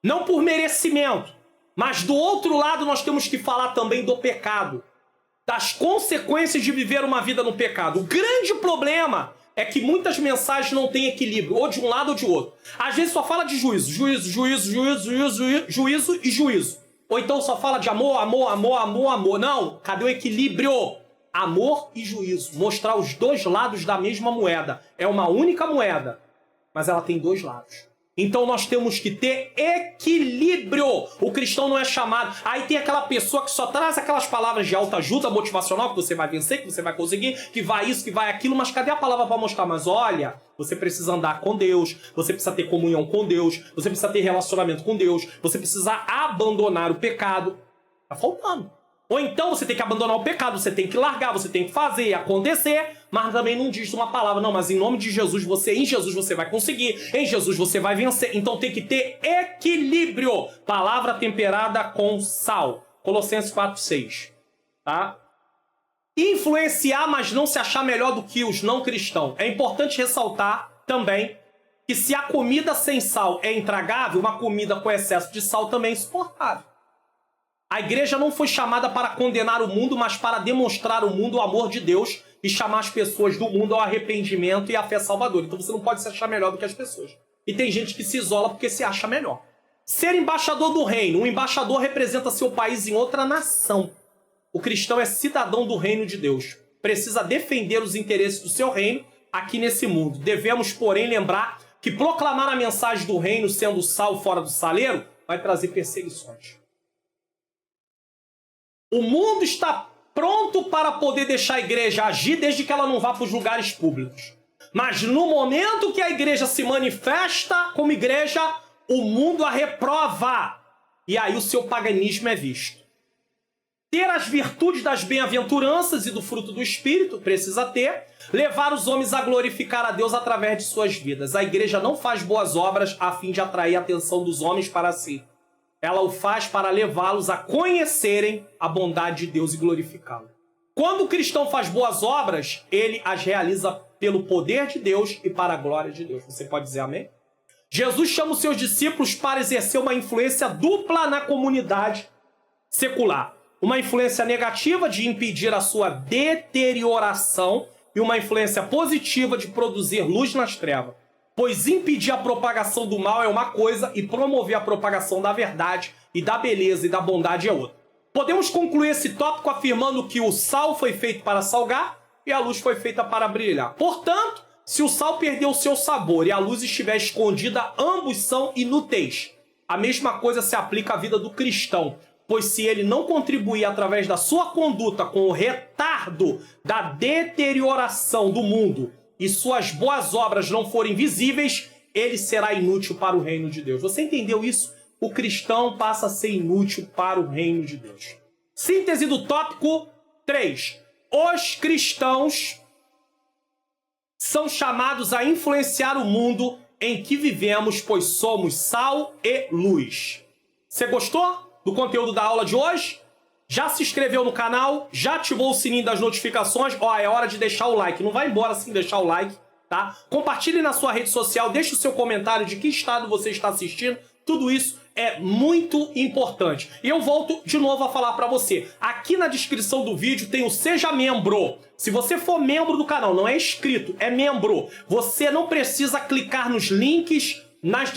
Não por merecimento. Mas do outro lado, nós temos que falar também do pecado. Das consequências de viver uma vida no pecado. O grande problema é que muitas mensagens não têm equilíbrio, ou de um lado ou de outro. Às vezes só fala de juízo, juízo e juízo. Ou então só fala de amor, amor, amor, amor, amor. Não, cadê o equilíbrio? Amor e juízo. Mostrar os dois lados da mesma moeda. É uma única moeda, mas ela tem dois lados. Então nós temos que ter equilíbrio. O cristão não é chamado. Aí tem aquela pessoa que só traz aquelas palavras de autoajuda motivacional, que você vai vencer, que você vai conseguir, que vai isso, que vai aquilo, mas cadê a palavra para mostrar? Mas olha, você precisa andar com Deus, você precisa ter comunhão com Deus, você precisa ter relacionamento com Deus, você precisa abandonar o pecado. Tá faltando. Ou então você tem que abandonar o pecado, você tem que largar, você tem que fazer acontecer, mas também não diz uma palavra. Não, mas em nome de Jesus, em Jesus você vai conseguir, em Jesus você vai vencer. Então tem que ter equilíbrio. Palavra temperada com sal. Colossenses 4:6. Tá? Influenciar, mas não se achar melhor do que os não cristãos. É importante ressaltar também que se a comida sem sal é intragável, uma comida com excesso de sal também é insuportável. A igreja não foi chamada para condenar o mundo, mas para demonstrar ao mundo o amor de Deus e chamar as pessoas do mundo ao arrependimento e à fé salvadora. Então você não pode se achar melhor do que as pessoas. E tem gente que se isola porque se acha melhor. Ser embaixador do reino. Um embaixador representa seu país em outra nação. O cristão é cidadão do reino de Deus. Precisa defender os interesses do seu reino aqui nesse mundo. Devemos, porém, lembrar que proclamar a mensagem do reino sendo sal fora do saleiro vai trazer perseguições. O mundo está pronto para poder deixar a igreja agir desde que ela não vá para os lugares públicos. Mas no momento que a igreja se manifesta como igreja, o mundo a reprova. E aí o seu paganismo é visto. Ter as virtudes das bem-aventuranças e do fruto do Espírito, precisa ter. Levar os homens a glorificar a Deus através de suas vidas. A igreja não faz boas obras a fim de atrair a atenção dos homens para si. Ela o faz para levá-los a conhecerem a bondade de Deus e glorificá-lo. Quando o cristão faz boas obras, ele as realiza pelo poder de Deus e para a glória de Deus. Você pode dizer amém? Jesus chama os seus discípulos para exercer uma influência dupla na comunidade secular. Uma influência negativa de impedir a sua deterioração e uma influência positiva de produzir luz nas trevas. Pois impedir a propagação do mal é uma coisa e promover a propagação da verdade e da beleza e da bondade é outra. Podemos concluir esse tópico afirmando que o sal foi feito para salgar e a luz foi feita para brilhar. Portanto, se o sal perdeu o seu sabor e a luz estiver escondida, ambos são inúteis. A mesma coisa se aplica à vida do cristão, pois se ele não contribuir através da sua conduta com o retardo da deterioração do mundo e suas boas obras não forem visíveis, ele será inútil para o reino de Deus. Você entendeu isso? O cristão passa a ser inútil para o reino de Deus. Síntese do tópico 3. Os cristãos são chamados a influenciar o mundo em que vivemos, pois somos sal e luz. Você gostou do conteúdo da aula de hoje? Já se inscreveu no canal? Já ativou o sininho das notificações? Ó, é hora de deixar o like. Não vai embora sem deixar o like, tá? Compartilhe na sua rede social, deixe o seu comentário de que estado você está assistindo. Tudo isso é muito importante. E eu volto de novo a falar para você. Aqui na descrição do vídeo tem o Seja Membro. Se você for membro do canal, não é inscrito, é membro. Você não precisa clicar nos links nas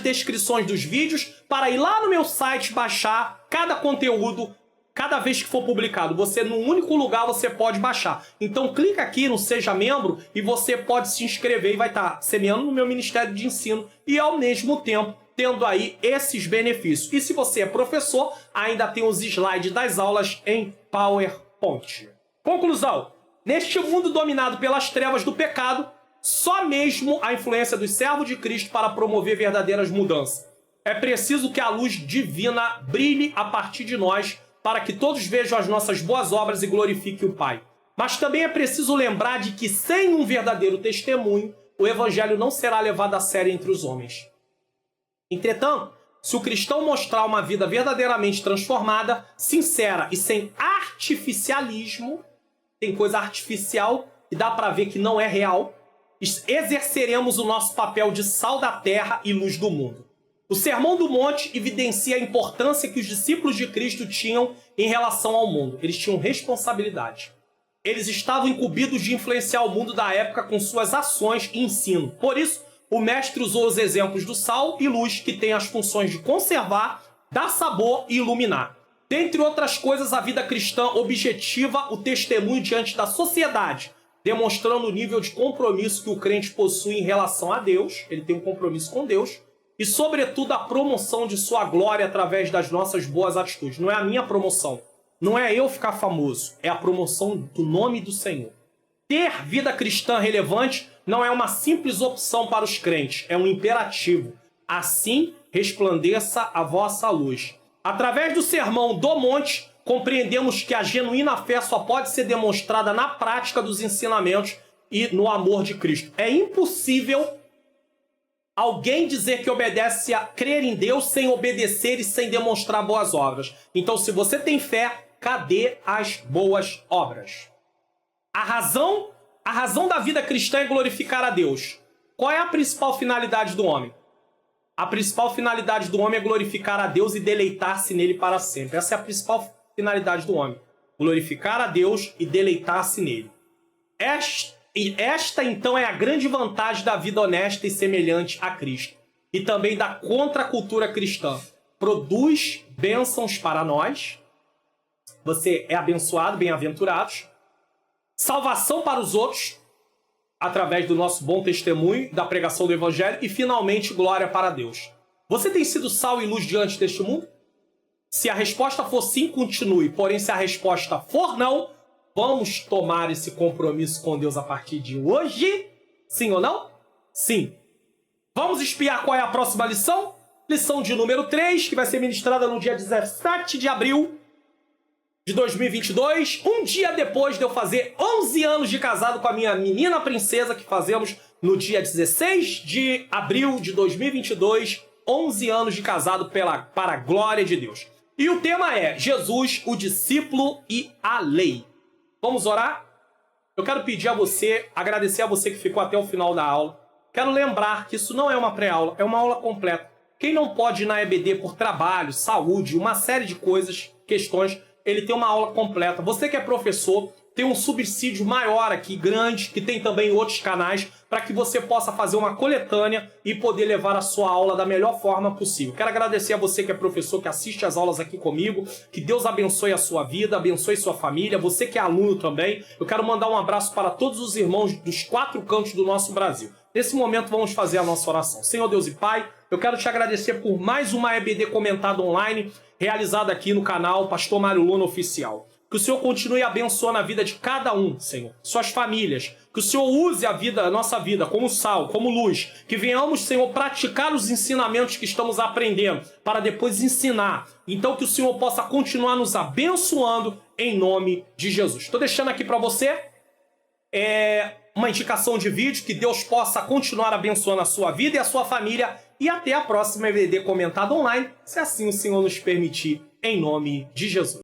descrições dos vídeos para ir lá no meu site baixar cada conteúdo cada vez que for publicado, você num único lugar você pode baixar. Então clica aqui no Seja Membro e você pode se inscrever e vai estar semeando no meu Ministério de Ensino e ao mesmo tempo tendo aí esses benefícios. E se você é professor, ainda tem os slides das aulas em PowerPoint. Conclusão. Neste mundo dominado pelas trevas do pecado, só mesmo a influência dos servos de Cristo para promover verdadeiras mudanças. É preciso que a luz divina brilhe a partir de nós para que todos vejam as nossas boas obras e glorifiquem o Pai. Mas também é preciso lembrar de que sem um verdadeiro testemunho, o evangelho não será levado a sério entre os homens. Entretanto, se o cristão mostrar uma vida verdadeiramente transformada, sincera e sem artificialismo, tem coisa artificial e dá para ver que não é real, exerceremos o nosso papel de sal da terra e luz do mundo. O Sermão do Monte evidencia a importância que os discípulos de Cristo tinham em relação ao mundo. Eles tinham responsabilidade. Eles estavam incumbidos de influenciar o mundo da época com suas ações e ensino. Por isso, o mestre usou os exemplos do sal e luz, que têm as funções de conservar, dar sabor e iluminar. Dentre outras coisas, a vida cristã objetiva o testemunho diante da sociedade, demonstrando o nível de compromisso que o crente possui em relação a Deus. Ele tem um compromisso com Deus. E, sobretudo, a promoção de sua glória através das nossas boas atitudes. Não é a minha promoção. Não é eu ficar famoso. É a promoção do nome do Senhor. Ter vida cristã relevante não é uma simples opção para os crentes. É um imperativo. Assim, resplandeça a vossa luz. Através do Sermão do Monte, compreendemos que a genuína fé só pode ser demonstrada na prática dos ensinamentos e no amor de Cristo. É impossível alguém dizer que obedece a crer em Deus sem obedecer e sem demonstrar boas obras. Então, se você tem fé, cadê as boas obras? A razão da vida cristã é glorificar a Deus. Qual é a principal finalidade do homem? A principal finalidade do homem é glorificar a Deus e deleitar-se nele para sempre. Essa é a principal finalidade do homem. Glorificar a Deus e deleitar-se nele. Esta, então, é a grande vantagem da vida honesta e semelhante a Cristo. E também da contracultura cristã. Produz bênçãos para nós. Você é abençoado, bem-aventurados. Salvação para os outros, através do nosso bom testemunho, da pregação do Evangelho. E, finalmente, glória para Deus. Você tem sido sal e luz diante deste mundo? Se a resposta for sim, continue. Porém, se a resposta for não, vamos tomar esse compromisso com Deus a partir de hoje? Sim ou não? Sim. Vamos espiar qual é a próxima lição? Lição de número 3, que vai ser ministrada no dia 17 de abril de 2022. Um dia depois de eu fazer 11 anos de casado com a minha menina princesa, que fazemos no dia 16 de abril de 2022. 11 anos de casado para a glória de Deus. E o tema é Jesus, o discípulo e a lei. Vamos orar? Eu quero pedir a você, agradecer a você que ficou até o final da aula. Quero lembrar que isso não é uma pré-aula, é uma aula completa. Quem não pode ir na EBD por trabalho, saúde, uma série de coisas, questões, ele tem uma aula completa. Você que é professor, tem um subsídio maior aqui, grande, que tem também outros canais, para que você possa fazer uma coletânea e poder levar a sua aula da melhor forma possível. Quero agradecer a você que é professor, que assiste as aulas aqui comigo, que Deus abençoe a sua vida, abençoe sua família, você que é aluno também. Eu quero mandar um abraço para todos os irmãos dos 4 cantos do nosso Brasil. Nesse momento vamos fazer a nossa oração. Senhor Deus e Pai, eu quero te agradecer por mais uma EBD comentada online, realizada aqui no canal Pastor Mário Luna Oficial. Que o Senhor continue abençoando a vida de cada um, Senhor, suas famílias. Que o Senhor use a nossa vida como sal, como luz. Que venhamos, Senhor, praticar os ensinamentos que estamos aprendendo, para depois ensinar. Então que o Senhor possa continuar nos abençoando em nome de Jesus. Estou deixando aqui para você uma indicação de vídeo. Que Deus possa continuar abençoando a sua vida e a sua família. E até a próxima EBD comentada online, se assim o Senhor nos permitir, em nome de Jesus.